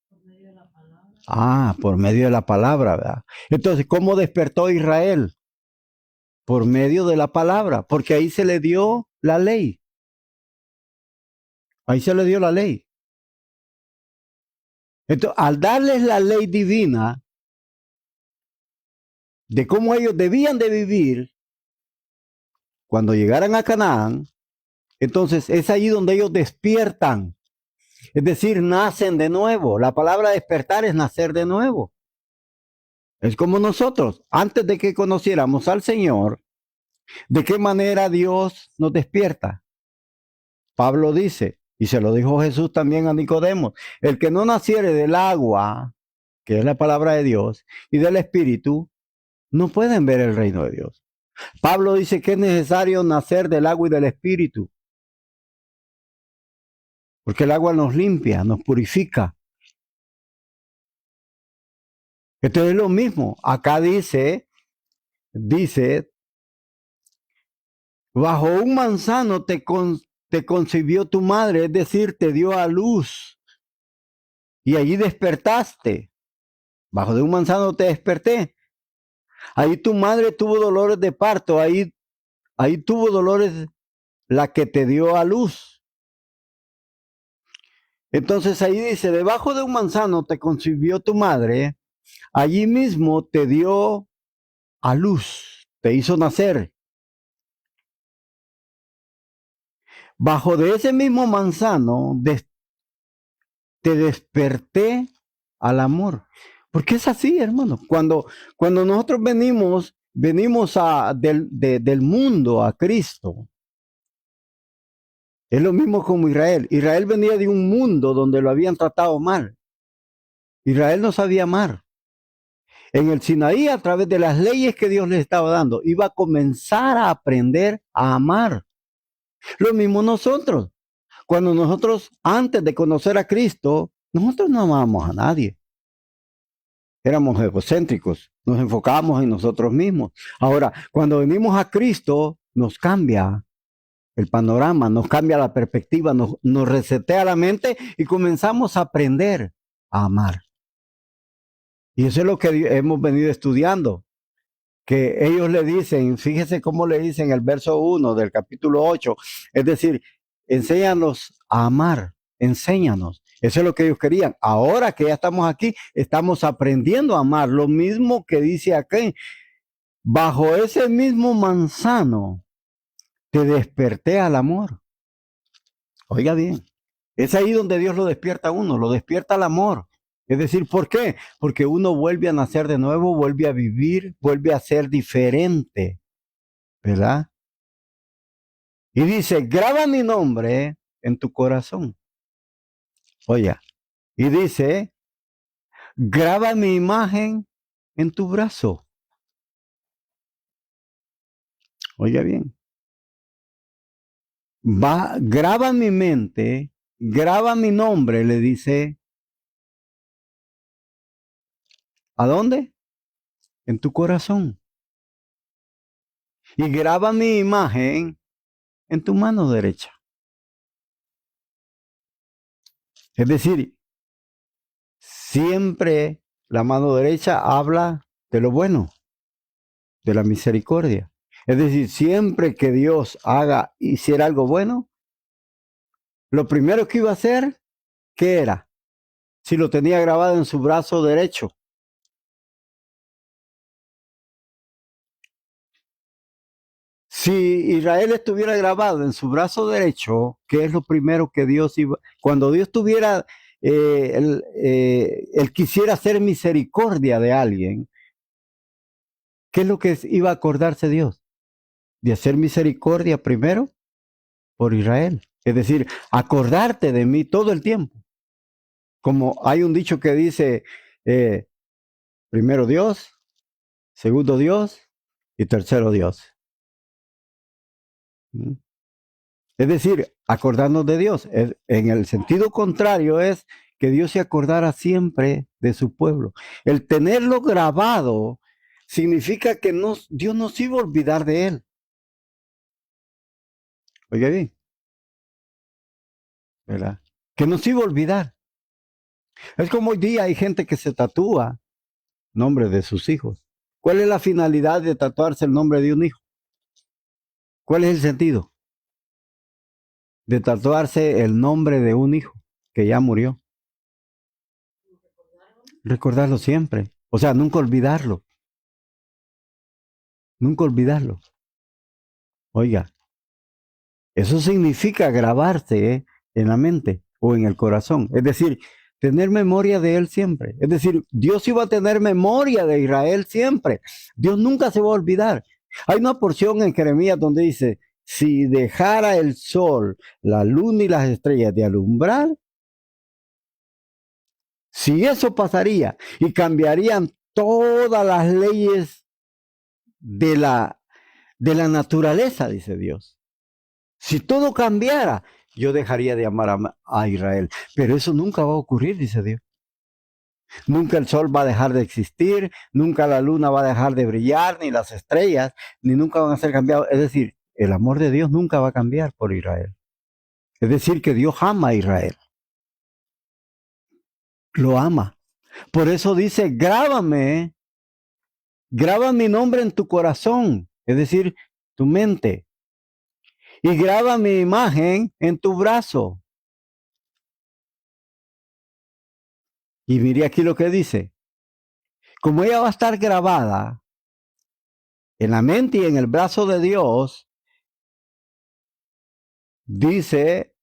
por medio de la palabra. Ah, por medio de la palabra, ¿verdad? Entonces, ¿cómo despertó Israel? Por medio de la palabra, porque ahí se le dio la ley. Ahí se le dio la ley. Entonces, al darles la ley divina de cómo ellos debían de vivir cuando llegaran a Canaán, entonces es ahí donde ellos despiertan. Es decir, nacen de nuevo. La palabra despertar es nacer de nuevo. Es como nosotros, antes de que conociéramos al Señor, ¿de qué manera Dios nos despierta? Pablo dice, y se lo dijo Jesús también a Nicodemo, el que no naciere del agua, que es la palabra de Dios, y del Espíritu, no pueden ver el reino de Dios. Pablo dice que es necesario nacer del agua y del Espíritu, porque el agua nos limpia, nos purifica. Esto es lo mismo. Acá dice, bajo un manzano te concibió tu madre, es decir, te dio a luz y allí despertaste. Bajo de un manzano te desperté. Ahí tu madre tuvo dolores de parto, ahí tuvo dolores la que te dio a luz. Entonces ahí dice, debajo de un manzano te concibió tu madre, allí mismo te dio a luz, te hizo nacer. Bajo de ese mismo manzano te desperté al amor. Porque es así, hermano. Cuando nosotros venimos del mundo a Cristo, es lo mismo como Israel. Israel venía de un mundo donde lo habían tratado mal. Israel no sabía amar. En el Sinaí, a través de las leyes que Dios les estaba dando, iba a comenzar a aprender a amar. Lo mismo nosotros. Cuando nosotros, antes de conocer a Cristo, nosotros no amábamos a nadie. Éramos egocéntricos, nos enfocábamos en nosotros mismos. Ahora, cuando venimos a Cristo, nos cambia el panorama, nos cambia la perspectiva, nos resetea la mente y comenzamos a aprender a amar. Y eso es lo que hemos venido estudiando, que ellos le dicen, fíjese cómo le dicen el verso 1 del capítulo 8, es decir, enséñanos a amar, enséñanos. Eso es lo que ellos querían. Ahora que ya estamos aquí, estamos aprendiendo a amar. Lo mismo que dice aquí, bajo ese mismo manzano te desperté al amor. Oiga bien, es ahí donde Dios lo despierta a uno, lo despierta al amor. Es decir, ¿por qué? Porque uno vuelve a nacer de nuevo, vuelve a vivir, vuelve a ser diferente, ¿verdad? Y dice, graba mi nombre en tu corazón. Oiga, y dice, graba mi imagen en tu brazo. Oiga bien, graba mi mente, graba mi nombre, le dice, ¿a dónde? En tu corazón. Y graba mi imagen en tu mano derecha. Es decir, siempre la mano derecha habla de lo bueno, de la misericordia. Es decir, siempre que Dios hiciera algo bueno, lo primero que iba a hacer, ¿qué era? Si lo tenía grabado en su brazo derecho. Si Israel estuviera grabado en su brazo derecho, ¿qué es lo primero que Dios iba? Cuando Dios tuviera, él quisiera hacer misericordia de alguien, ¿qué es lo que iba a acordarse Dios? De hacer misericordia primero por Israel. Es decir, acordarte de mí todo el tiempo. Como hay un dicho que dice, eh, primero Dios, segundo Dios y tercero Dios. ¿Mm? Es decir, acordarnos de Dios. En el sentido contrario es que Dios se acordara siempre de su pueblo. El tenerlo grabado significa que Dios no se iba a olvidar de él. Oiga bien, ¿verdad? Que no se iba a olvidar. Es como hoy día hay gente que se tatúa nombre de sus hijos. ¿Cuál es la finalidad de tatuarse el nombre de un hijo? ¿Cuál es el sentido de tatuarse el nombre de un hijo que ya murió? Recordarlo siempre. O sea, nunca olvidarlo. Nunca olvidarlo. Oiga, eso significa grabarse en la mente o en el corazón. Es decir, tener memoria de él siempre. Es decir, Dios iba a tener memoria de Israel siempre. Dios nunca se va a olvidar. Hay una porción en Jeremías donde dice, si dejara el sol, la luna y las estrellas de alumbrar, si eso pasaría y cambiarían todas las leyes de la naturaleza, dice Dios. Si todo cambiara, yo dejaría de amar a Israel. Pero eso nunca va a ocurrir, dice Dios. Nunca el sol va a dejar de existir, nunca la luna va a dejar de brillar, ni las estrellas, ni nunca van a ser cambiados. Es decir, el amor de Dios nunca va a cambiar por Israel. Es decir, que Dios ama a Israel. Lo ama. Por eso dice, grábame, graba mi nombre en tu corazón, es decir, tu mente. Y graba mi imagen en tu brazo. Y mire aquí lo que dice. Como ella va a estar grabada en la mente y en el brazo de Dios, dice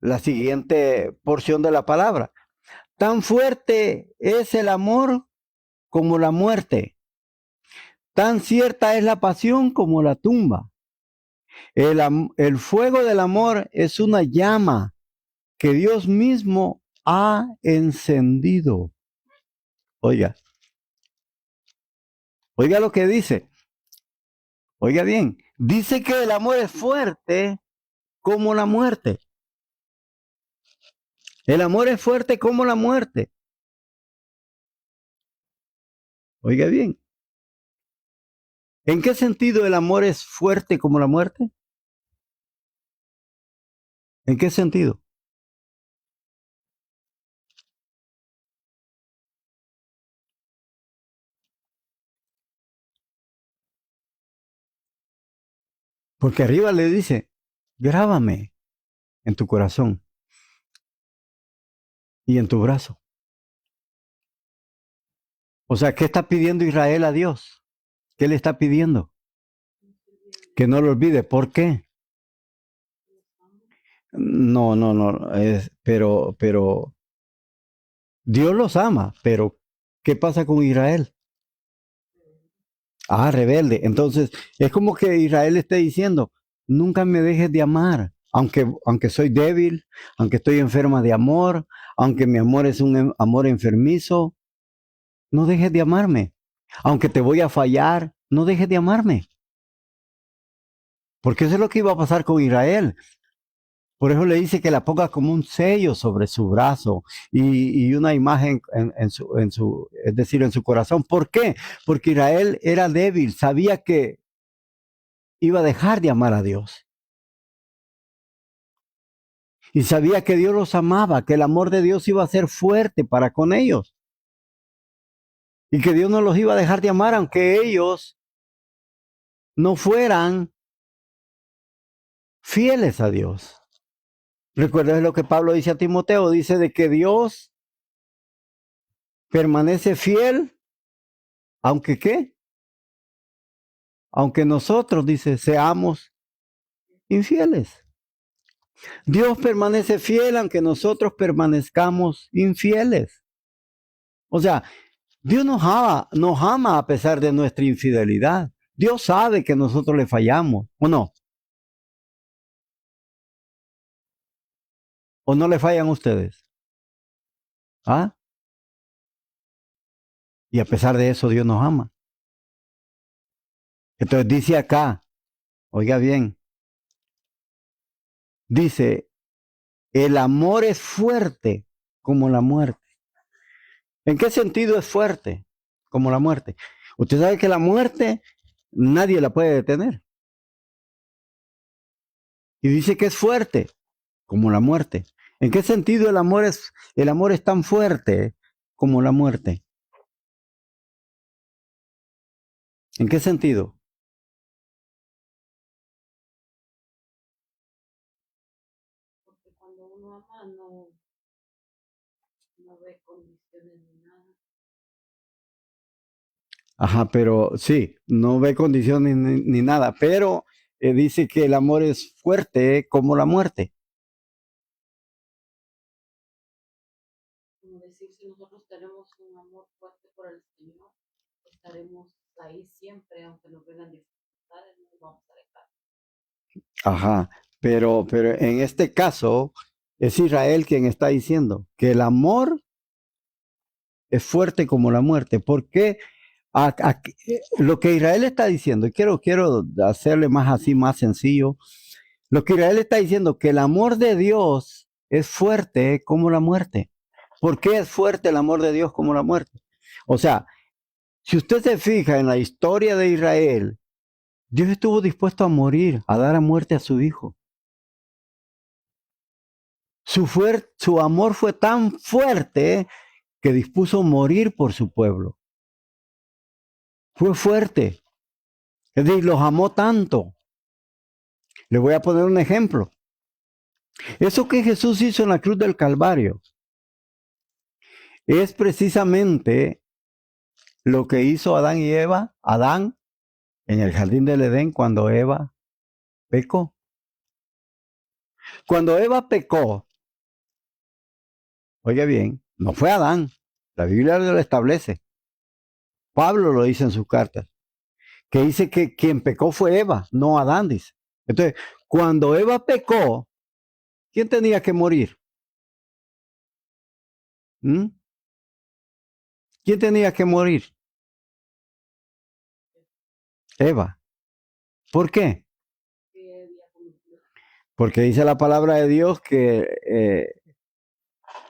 la siguiente porción de la palabra. Tan fuerte es el amor como la muerte. Tan cierta es la pasión como la tumba. El fuego del amor es una llama que Dios mismo ha encendido. Oiga, oiga lo que dice. Oiga bien, dice que el amor es fuerte como la muerte. El amor es fuerte como la muerte. Oiga bien, ¿en qué sentido el amor es fuerte como la muerte? ¿En qué sentido? Porque arriba le dice, grábame en tu corazón y en tu brazo. O sea, ¿qué está pidiendo Israel a Dios? ¿Qué le está pidiendo? Que no lo olvide. ¿Por qué? No, no, no. Pero Dios los ama. Pero ¿qué pasa con Israel? Ah, rebelde. Entonces, es como que Israel esté diciendo, nunca me dejes de amar, aunque soy débil, aunque estoy enferma de amor, aunque mi amor es un amor enfermizo, no dejes de amarme. Aunque te voy a fallar, no dejes de amarme. Porque eso es lo que iba a pasar con Israel. Por eso le dice que la ponga como un sello sobre su brazo y una imagen es decir, en su corazón. ¿Por qué? Porque Israel era débil, sabía que iba a dejar de amar a Dios. Y sabía que Dios los amaba, que el amor de Dios iba a ser fuerte para con ellos. Y que Dios no los iba a dejar de amar aunque ellos no fueran fieles a Dios. Recuerda lo que Pablo dice a Timoteo, dice de que Dios permanece fiel, aunque qué, aunque nosotros, dice, seamos infieles. Dios permanece fiel aunque nosotros permanezcamos infieles. O sea, Dios nos ama a pesar de nuestra infidelidad. Dios sabe que nosotros le fallamos, ¿o no? ¿O no le fallan ustedes? ¿Ah? Y a pesar de eso, Dios nos ama. Entonces dice acá, oiga bien, dice, el amor es fuerte como la muerte. ¿En qué sentido es fuerte como la muerte? Usted sabe que la muerte nadie la puede detener. Y dice que es fuerte como la muerte. ¿En qué sentido el amor es tan fuerte como la muerte? ¿En qué sentido? Porque cuando uno ama no ve condiciones ni nada. Ajá, pero sí, no ve condiciones ni nada, pero dice que el amor es fuerte como la muerte. Como decir, si nosotros tenemos un amor fuerte por el Señor, estaremos ahí siempre, aunque nos vengan dificultades, no nos vamos a dejar. Ajá, pero en este caso es Israel quien está diciendo que el amor es fuerte como la muerte. ¿Por qué? Lo que Israel está diciendo, y quiero hacerle más así, más sencillo, lo que Israel está diciendo, que el amor de Dios es fuerte como la muerte. ¿Por qué es fuerte el amor de Dios como la muerte? O sea, si usted se fija en la historia de Israel, Dios estuvo dispuesto a morir, a dar a muerte a su hijo. Su amor fue tan fuerte que dispuso morir por su pueblo. Fue fuerte. Es decir, los amó tanto. Le voy a poner un ejemplo. Eso que Jesús hizo en la cruz del Calvario es precisamente lo que hizo Adán y Eva, Adán en el jardín del Edén cuando Eva pecó. Cuando Eva pecó, oiga bien, no fue Adán. La Biblia lo establece. Pablo lo dice en sus cartas, que dice que quien pecó fue Eva, no Adán, dice. Entonces, cuando Eva pecó, ¿quién tenía que morir? ¿Mm? ¿Quién tenía que morir? Eva. ¿Por qué? Porque dice la palabra de Dios que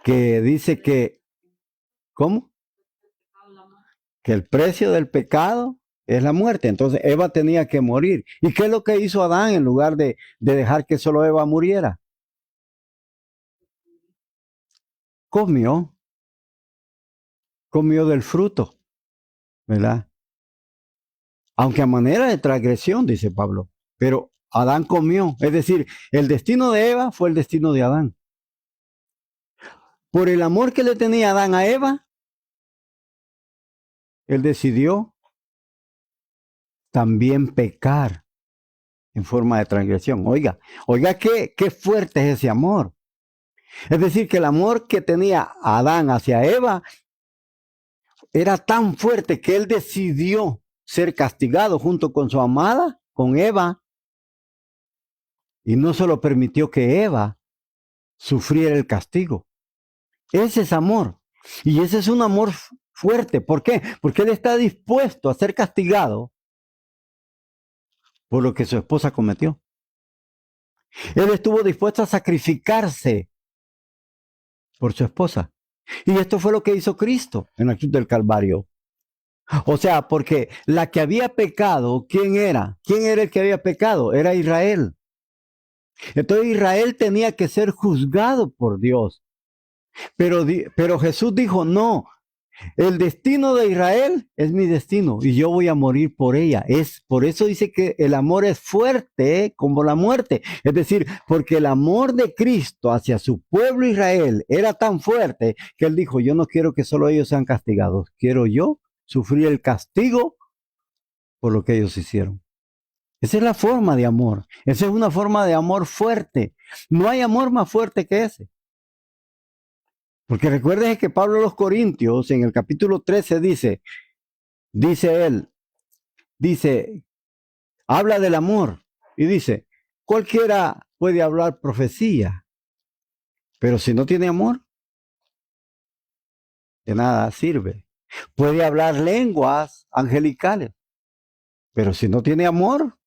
dice que, ¿cómo? Que el precio del pecado es la muerte. Entonces Eva tenía que morir. ¿Y qué es lo que hizo Adán en lugar de dejar que solo Eva muriera? Comió, comió del fruto, ¿verdad? Aunque a manera de transgresión, dice Pablo, pero Adán comió. Es decir, el destino de Eva fue el destino de Adán. Por el amor que le tenía Adán a Eva, él decidió también pecar en forma de transgresión. Oiga, qué fuerte es ese amor. Es decir, que el amor que tenía Adán hacia Eva era tan fuerte que él decidió ser castigado junto con su amada, con Eva, y no solo permitió que Eva sufriera el castigo. Ese es amor. Y ese es un amor fuerte. ¿Por qué? Porque él está dispuesto a ser castigado por lo que su esposa cometió. Él estuvo dispuesto a sacrificarse por su esposa. Y esto fue lo que hizo Cristo en la cruz del Calvario. O sea, porque la que había pecado, ¿quién era? ¿Quién era el que había pecado? Era Israel. Entonces Israel tenía que ser juzgado por Dios. Pero Jesús dijo, no, el destino de Israel es mi destino y yo voy a morir por ella. Por eso dice que el amor es fuerte como la muerte. Es decir, porque el amor de Cristo hacia su pueblo Israel era tan fuerte que él dijo, yo no quiero que solo ellos sean castigados, quiero yo sufrir el castigo por lo que ellos hicieron. Esa es la forma de amor. Esa es una forma de amor fuerte. No hay amor más fuerte que ese. Porque recuerden que Pablo a los Corintios en el capítulo 13 dice, habla del amor y dice, cualquiera puede hablar profecía, pero si no tiene amor, de nada sirve. Puede hablar lenguas angelicales, pero si no tiene amor,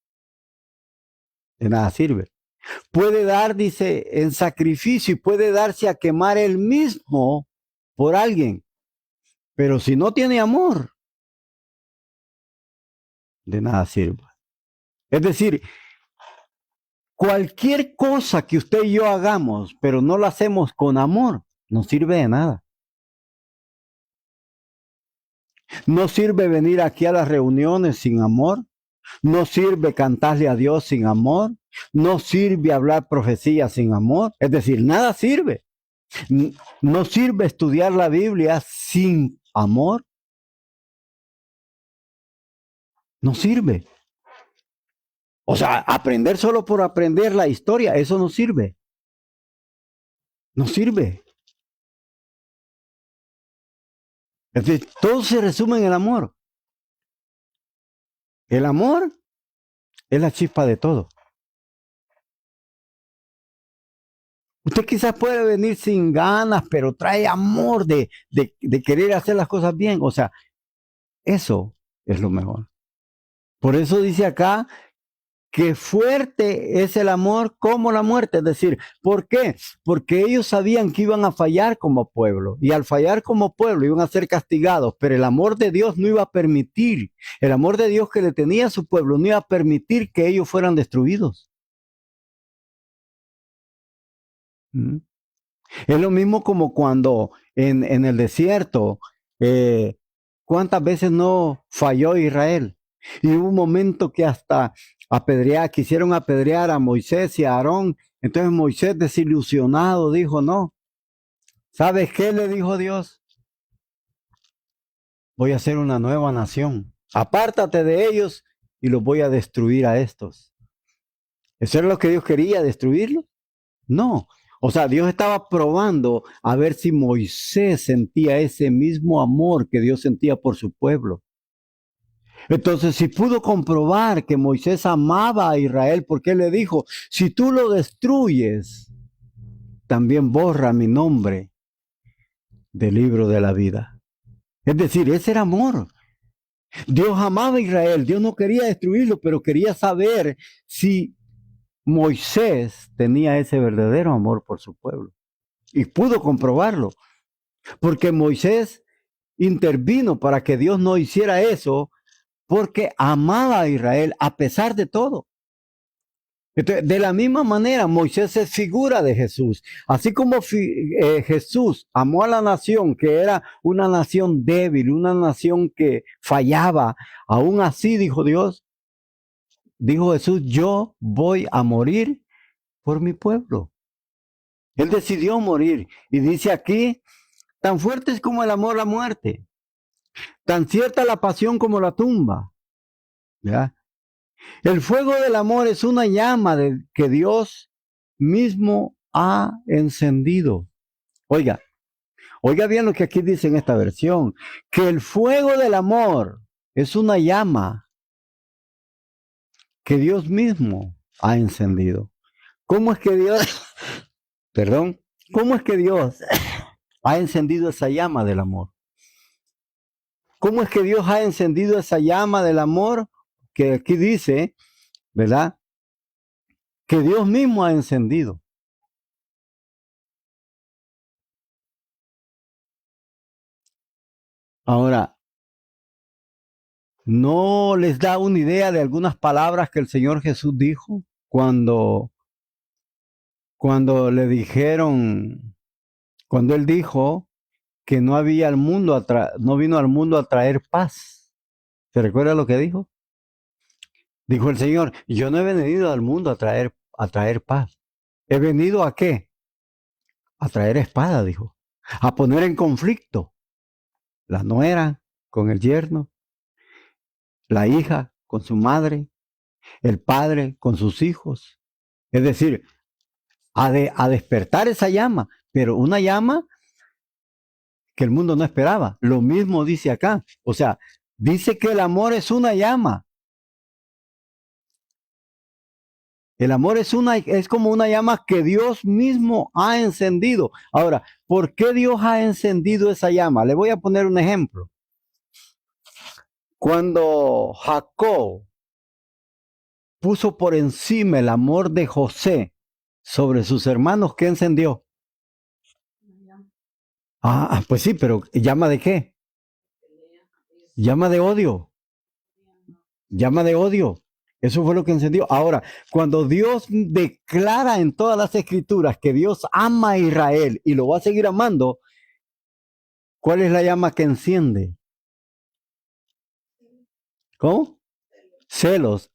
de nada sirve. Puede dar, dice, en sacrificio y puede darse a quemar él mismo por alguien. Pero si no tiene amor, de nada sirve. Es decir, cualquier cosa que usted y yo hagamos, pero no la hacemos con amor, no sirve de nada. No sirve venir aquí a las reuniones sin amor. No sirve cantarle a Dios sin amor. No sirve hablar profecía sin amor. Es decir, nada sirve. No sirve estudiar la Biblia sin amor. No sirve. O sea, aprender solo por aprender la historia, eso no sirve. No sirve. Es decir, todo se resume en el amor. El amor es la chispa de todo. Usted quizás puede venir sin ganas, pero trae amor de querer hacer las cosas bien. O sea, eso es lo mejor. Por eso dice acá que fuerte es el amor como la muerte. Es decir, ¿por qué? Porque ellos sabían que iban a fallar como pueblo. Y al fallar como pueblo iban a ser castigados. Pero el amor de Dios no iba a permitir. El amor de Dios que le tenía a su pueblo no iba a permitir que ellos fueran destruidos. ¿Mm? Es lo mismo como cuando en el desierto, ¿cuántas veces no falló Israel? Y hubo un momento que hasta quisieron apedrear a Moisés y a Aarón. Entonces Moisés, desilusionado, dijo, no, ¿sabes qué le dijo Dios? Voy a hacer una nueva nación. Apártate de ellos y los voy a destruir a estos. ¿Eso era lo que Dios quería, destruirlos? No. O sea, Dios estaba probando a ver si Moisés sentía ese mismo amor que Dios sentía por su pueblo. Entonces, si pudo comprobar que Moisés amaba a Israel, porque él le dijo, si tú lo destruyes, también borra mi nombre del libro de la vida. Es decir, ese era amor. Dios amaba a Israel, Dios no quería destruirlo, pero quería saber si Moisés tenía ese verdadero amor por su pueblo. Y pudo comprobarlo, porque Moisés intervino para que Dios no hiciera eso, porque amaba a Israel a pesar de todo. Entonces, de la misma manera, Moisés es figura de Jesús. Así como Jesús amó a la nación, que era una nación débil, una nación que fallaba, aún así dijo Dios, dijo Jesús, yo voy a morir por mi pueblo. Él decidió morir. Y dice aquí, tan fuerte es como el amor la muerte, tan cierta la pasión como la tumba. ¿Ya? El fuego del amor es una llama que Dios mismo ha encendido. Oiga, oiga bien lo que aquí dice en esta versión, que el fuego del amor es una llama que Dios mismo ha encendido. ¿Cómo es que Dios, perdón, cómo es que Dios ha encendido esa llama del amor? ¿Cómo es que Dios ha encendido esa llama del amor que aquí dice, ¿verdad? Que Dios mismo ha encendido. Ahora, ¿no les da una idea de algunas palabras que el Señor Jesús dijo cuando le dijeron, cuando Él dijo que no había al mundo, no vino al mundo a traer paz? ¿Se recuerda lo que dijo? Dijo el Señor, yo no he venido al mundo a traer paz. ¿He venido a qué? A traer espada, dijo. A poner en conflicto la nuera con el yerno, la hija con su madre, el padre con sus hijos. Es decir, a despertar esa llama, pero una llama que el mundo no esperaba. Lo mismo dice acá. O sea, dice que el amor es una llama. El amor es como una llama que Dios mismo ha encendido. Ahora, ¿por qué Dios ha encendido esa llama? Le voy a poner un ejemplo. Cuando Jacob puso por encima el amor de José sobre sus hermanos, ¿qué encendió? Pues sí, pero ¿llama de qué? Llama de odio. Llama de odio. Eso fue lo que encendió. Ahora, cuando Dios declara en todas las escrituras que Dios ama a Israel y lo va a seguir amando, ¿cuál es la llama que enciende? ¿Cómo? Celos.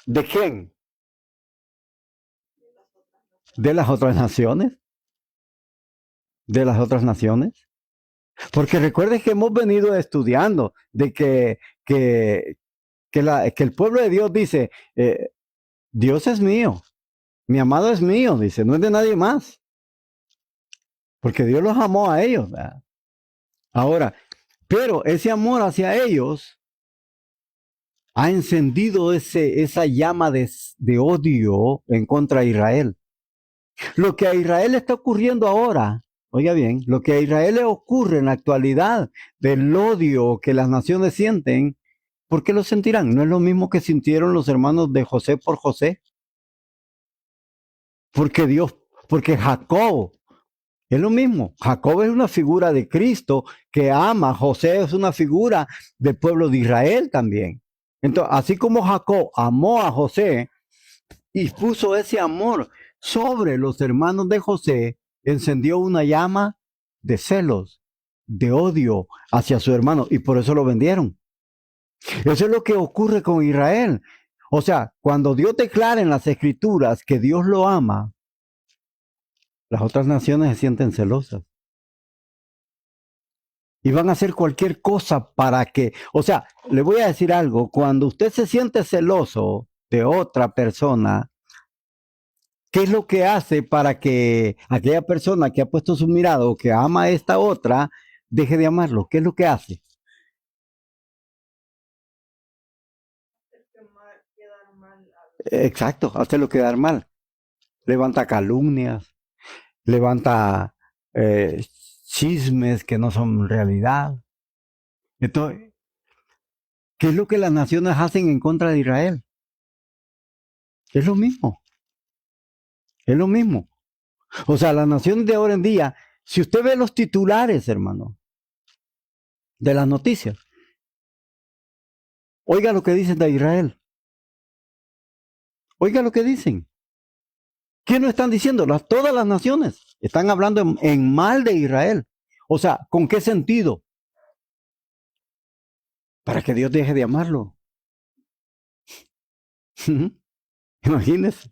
¿De quién? ¿De las otras naciones? ¿De las otras naciones? Porque recuerden que hemos venido estudiando de que el pueblo de Dios dice, Dios es mío, mi amado es mío, dice, no es de nadie más. Porque Dios los amó a ellos, ¿verdad? Ahora, pero ese amor hacia ellos ha encendido esa llama de odio en contra de Israel. Lo que a Israel está ocurriendo ahora, oiga bien, lo que a Israel le ocurre en la actualidad del odio que las naciones sienten, ¿por qué lo sentirán? ¿No es lo mismo que sintieron los hermanos de José por José? Porque Jacob es lo mismo. Jacob es una figura de Cristo que ama. José es una figura del pueblo de Israel también. Entonces, así como Jacob amó a José y puso ese amor sobre los hermanos de José, encendió una llama de celos, de odio hacia su hermano y por eso lo vendieron. Eso es lo que ocurre con Israel. O sea, cuando Dios declara en las escrituras que Dios lo ama, las otras naciones se sienten celosas. Y van a hacer cualquier cosa para que, o sea, le voy a decir algo, cuando usted se siente celoso de otra persona, ¿qué es lo que hace para que aquella persona que ha puesto su mirada o que ama a esta otra, deje de amarlo? ¿Qué es lo que hace? Exacto, hacerlo quedar mal. Levanta calumnias, levanta chismes que no son realidad. Entonces, ¿qué es lo que las naciones hacen en contra de Israel? Es lo mismo, es lo mismo. O sea, las naciones de ahora en día, si usted ve los titulares, hermano, de las noticias, oiga lo que dicen de Israel. Oiga lo que dicen. ¿Qué no están diciendo? Todas las naciones están hablando en mal de Israel. O sea, ¿con qué sentido? Para que Dios deje de amarlo. Imagínese.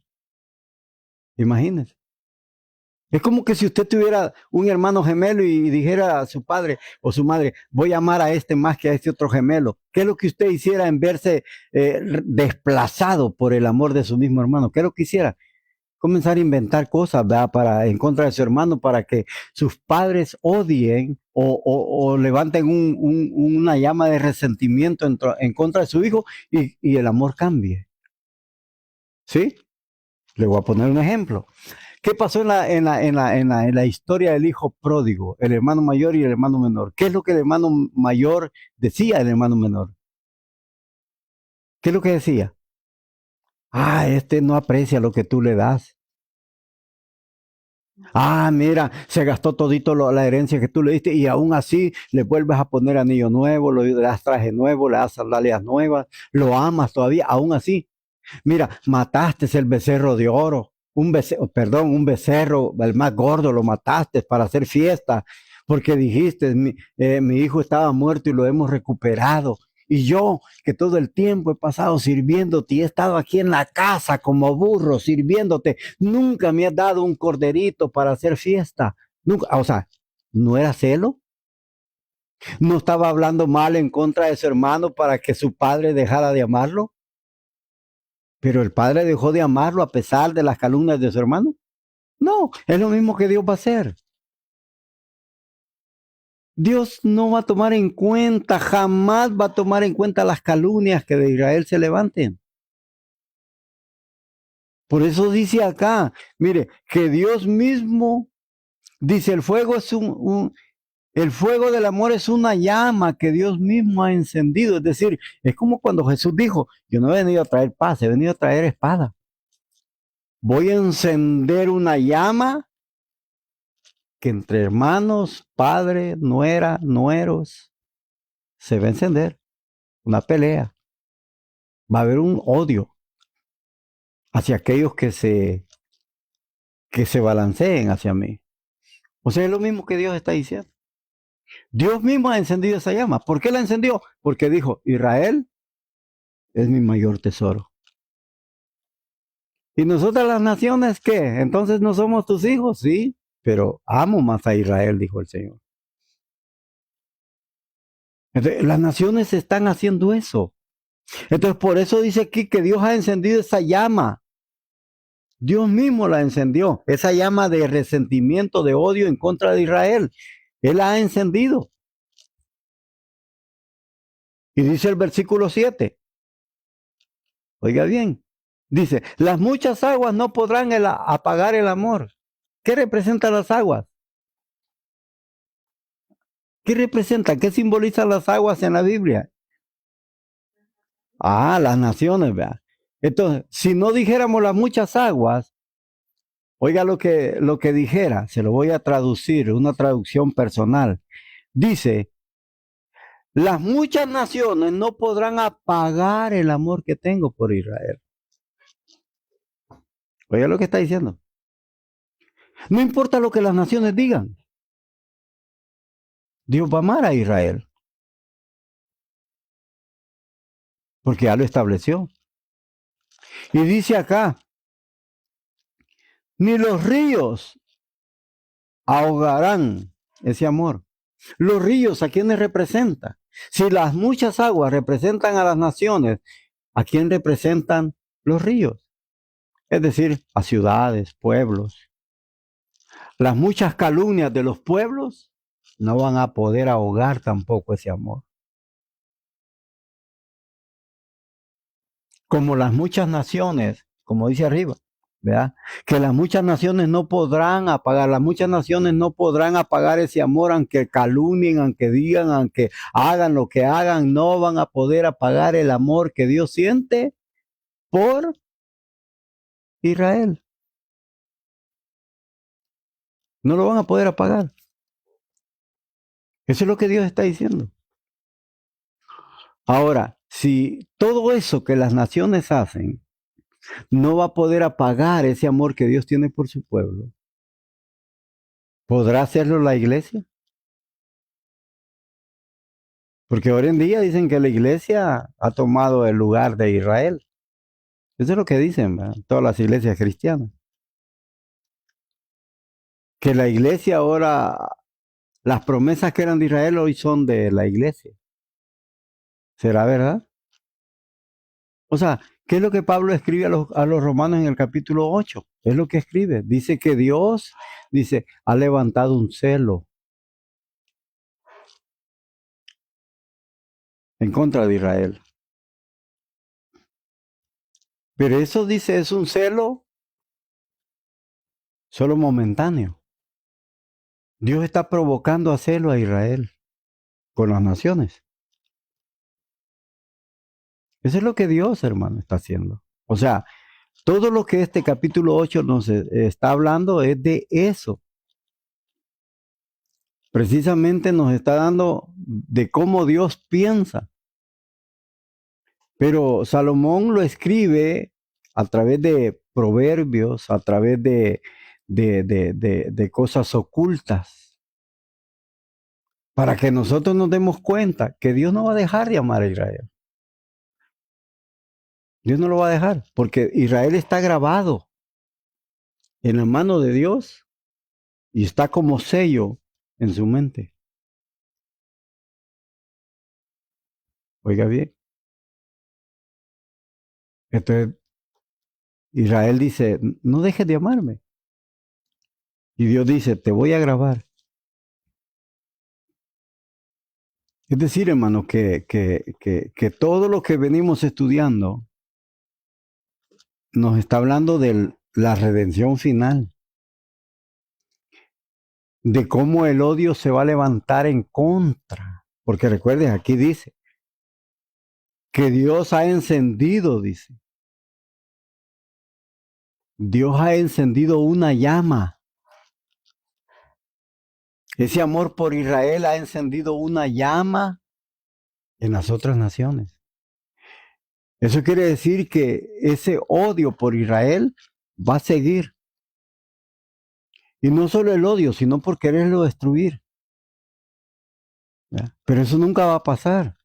Imagínese. Es como que si usted tuviera un hermano gemelo y dijera a su padre o su madre, voy a amar a este más que a este otro gemelo. ¿Qué es lo que usted hiciera en verse desplazado por el amor de su mismo hermano? ¿Qué es lo que hiciera? Comenzar a inventar cosas, ¿verdad? En contra de su hermano para que sus padres odien o levanten una llama de resentimiento en contra de su hijo y el amor cambie. ¿Sí? Le voy a poner un ejemplo. ¿Qué pasó en la historia del hijo pródigo, el hermano mayor y el hermano menor? ¿Qué es lo que el hermano mayor decía al hermano menor? ¿Qué es lo que decía? Este no aprecia lo que tú le das. Mira, se gastó todito la herencia que tú le diste y aún así le vuelves a poner anillo nuevo, le das traje nuevo, le das sandalias nuevas, lo amas todavía, aún así. Mira, mataste el becerro de oro, un becerro, el más gordo, lo mataste para hacer fiesta, porque dijiste, mi hijo estaba muerto y lo hemos recuperado. Y yo, que todo el tiempo he pasado sirviéndote y he estado aquí en la casa como burro sirviéndote, nunca me has dado un corderito para hacer fiesta. Nunca, o sea, ¿no era celo? ¿No estaba hablando mal en contra de su hermano para que su padre dejara de amarlo? Pero el padre dejó de amarlo a pesar de las calumnias de su hermano. No, es lo mismo que Dios va a hacer. Dios no va a tomar en cuenta, jamás va a tomar en cuenta las calumnias que de Israel se levanten. Por eso dice acá, mire, que Dios mismo dice, el fuego es el fuego del amor es una llama que Dios mismo ha encendido. Es decir, es como cuando Jesús dijo, yo no he venido a traer paz, he venido a traer espada. voy a encender una llama que entre hermanos, padre, nuera, nueros, se va a encender una pelea. Va a haber un odio hacia aquellos que se balanceen hacia mí. O sea, es lo mismo que Dios está diciendo. Dios mismo ha encendido esa llama. ¿Por qué la encendió? Porque dijo, Israel es mi mayor tesoro. ¿Y nosotras las naciones qué? Entonces no somos tus hijos, sí, pero amo más a Israel, dijo el Señor. Entonces, las naciones están haciendo eso. Entonces, por eso dice aquí que Dios ha encendido esa llama. Dios mismo la encendió, esa llama de resentimiento, de odio en contra de Israel. Él la ha encendido. Y dice el versículo 7. Oiga bien. Dice, las muchas aguas no podrán apagar el amor. ¿Qué representan las aguas? ¿Qué representan? ¿Qué simbolizan las aguas en la Biblia? Ah, las naciones, ¿verdad? Entonces, si no dijéramos las muchas aguas, oiga lo que dijera, se lo voy a traducir, una traducción personal. Dice, las muchas naciones no podrán apagar el amor que tengo por Israel. Oiga lo que está diciendo. No importa lo que las naciones digan. Dios va a amar a Israel. Porque ya lo estableció. Y dice acá, ni los ríos ahogarán ese amor. Los ríos, ¿a quiénes representan? Si las muchas aguas representan a las naciones, ¿a quién representan los ríos? Es decir, a ciudades, pueblos. Las muchas calumnias de los pueblos no van a poder ahogar tampoco ese amor. Como las muchas naciones, como dice arriba, ¿verdad? Que las muchas naciones no podrán apagar, las muchas naciones no podrán apagar ese amor, aunque calumnien, aunque digan, aunque hagan lo que hagan, no van a poder apagar el amor que Dios siente por Israel. No lo van a poder apagar. Eso es lo que Dios está diciendo. Ahora, si todo eso que las naciones hacen no va a poder apagar ese amor que Dios tiene por su pueblo, ¿podrá hacerlo la iglesia? Porque hoy en día dicen que la iglesia ha tomado el lugar de Israel. Eso es lo que dicen, ¿verdad? Todas las iglesias cristianas. Que la iglesia ahora, las promesas que eran de Israel hoy son de la iglesia. ¿Será verdad? O sea, ¿qué es lo que Pablo escribe a los romanos en el capítulo 8? Es lo que escribe. Dice que Dios, dice, ha levantado un celo en contra de Israel. Pero eso dice, es un celo solo momentáneo. Dios está provocando a celo a Israel con las naciones. Eso es lo que Dios, hermano, está haciendo. O sea, todo lo que este capítulo 8 nos está hablando es de eso. Precisamente nos está dando de cómo Dios piensa. Pero Salomón lo escribe a través de proverbios, a través de cosas ocultas, para que nosotros nos demos cuenta que Dios no va a dejar de amar a Israel. Dios no lo va a dejar, porque Israel está grabado en la mano de Dios y está como sello en su mente. Oiga bien. Entonces, Israel dice, no dejes de amarme. Y Dios dice, te voy a grabar. Es decir, hermano, que todo lo que venimos estudiando nos está hablando de la redención final, de cómo el odio se va a levantar en contra. Porque recuerden, aquí dice que Dios ha encendido, dice. Dios ha encendido una llama. Ese amor por Israel ha encendido una llama en las otras naciones. Eso quiere decir que ese odio por Israel va a seguir. Y no solo el odio, sino por quererlo destruir. ¿Ya? Pero eso nunca va a pasar.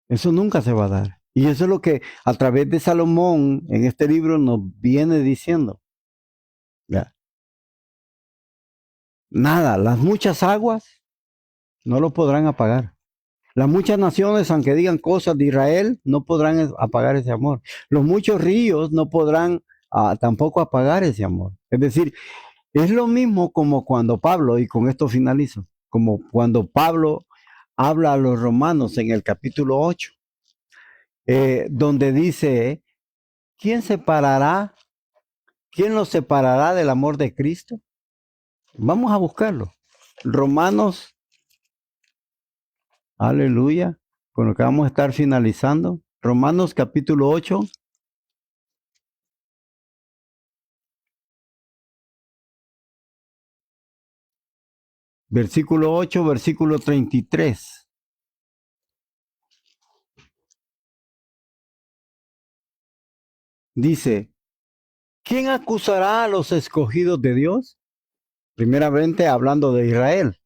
Eso nunca se va a dar. Y eso es lo que a través de Salomón en este libro nos viene diciendo. ¿Ya? Nada, las muchas aguas no lo podrán apagar. Las muchas naciones, aunque digan cosas de Israel, no podrán apagar ese amor. Los muchos ríos no podrán tampoco apagar ese amor. Es decir, es lo mismo como cuando Pablo, y con esto finalizo, como cuando Pablo habla a los romanos en el capítulo 8, donde dice, ¿quién separará? ¿Quién los separará del amor de Cristo? Vamos a buscarlo. Romanos, aleluya, con lo que vamos a estar finalizando. Romanos capítulo 8. Versículo 8, versículo 33. Dice, ¿quién acusará a los escogidos de Dios? Primeramente hablando de Israel.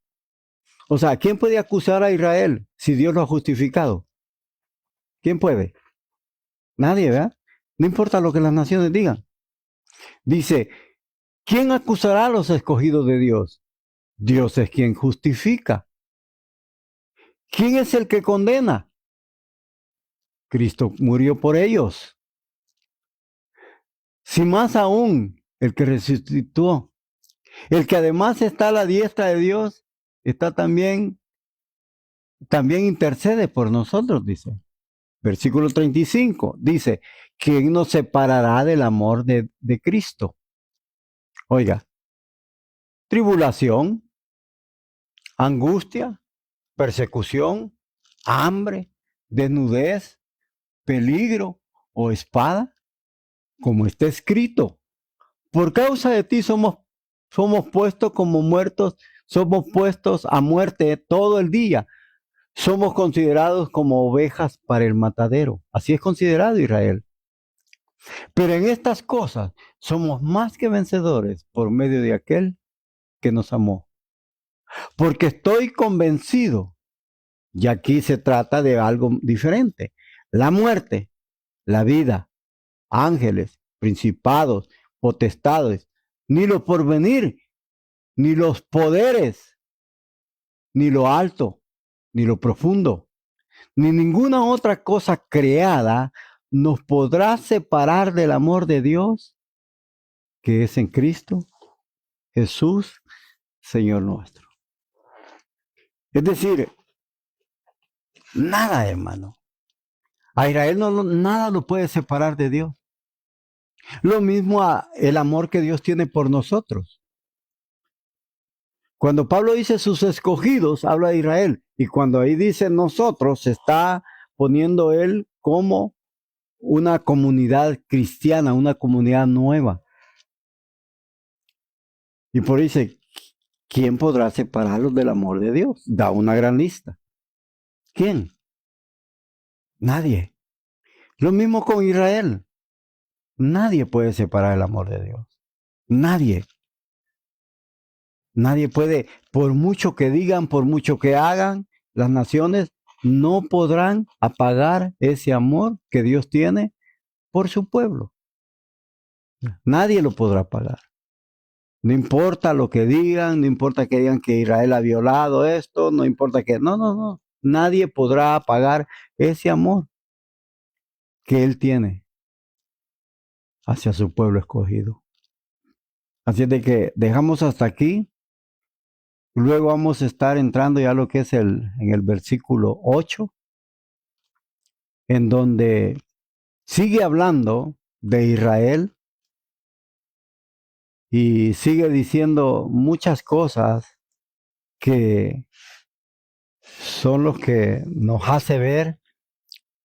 O sea, ¿quién puede acusar a Israel si Dios lo ha justificado? ¿Quién puede? Nadie, ¿verdad? No importa lo que las naciones digan. Dice, ¿quién acusará a los escogidos de Dios? Dios es quien justifica. ¿Quién es el que condena? Cristo murió por ellos. Si más aún, el que resucitó, el que además está a la diestra de Dios, está también intercede por nosotros, dice. Versículo 35, dice, ¿quién nos separará del amor de Cristo? Oiga, tribulación, angustia, persecución, hambre, desnudez, peligro o espada, como está escrito. Por causa de ti somos puestos como muertos, somos puestos a muerte todo el día. Somos considerados como ovejas para el matadero. Así es considerado Israel. Pero en estas cosas somos más que vencedores por medio de aquel que nos amó. Porque estoy convencido, y aquí se trata de algo diferente. La muerte, la vida, ángeles, principados, potestades, ni lo porvenir, ni los poderes, ni lo alto, ni lo profundo, ni ninguna otra cosa creada nos podrá separar del amor de Dios que es en Cristo Jesús, Señor nuestro. Es decir, nada, hermano. A Israel nada lo puede separar de Dios. Lo mismo el amor que Dios tiene por nosotros. Cuando Pablo dice sus escogidos, habla de Israel. Y cuando ahí dice nosotros, se está poniendo él como una comunidad cristiana, una comunidad nueva. Y por ahí dice, ¿quién podrá separarlos del amor de Dios? Da una gran lista. ¿Quién? Nadie. Lo mismo con Israel. Nadie puede separar el amor de Dios. Nadie. Nadie puede, por mucho que digan, por mucho que hagan, las naciones no podrán apagar ese amor que Dios tiene por su pueblo. Nadie lo podrá apagar. No importa lo que digan, no importa que digan que Israel ha violado esto, no importa que... No. Nadie podrá apagar ese amor que Él tiene hacia su pueblo escogido. Así es de que dejamos hasta aquí. Luego vamos a estar entrando ya a lo que es en el versículo 8, en donde sigue hablando de Israel y sigue diciendo muchas cosas que son los que nos hace ver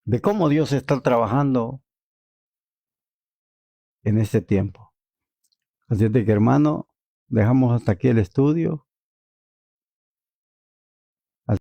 de cómo Dios está trabajando en este tiempo. Así es de que, hermano, dejamos hasta aquí el estudio.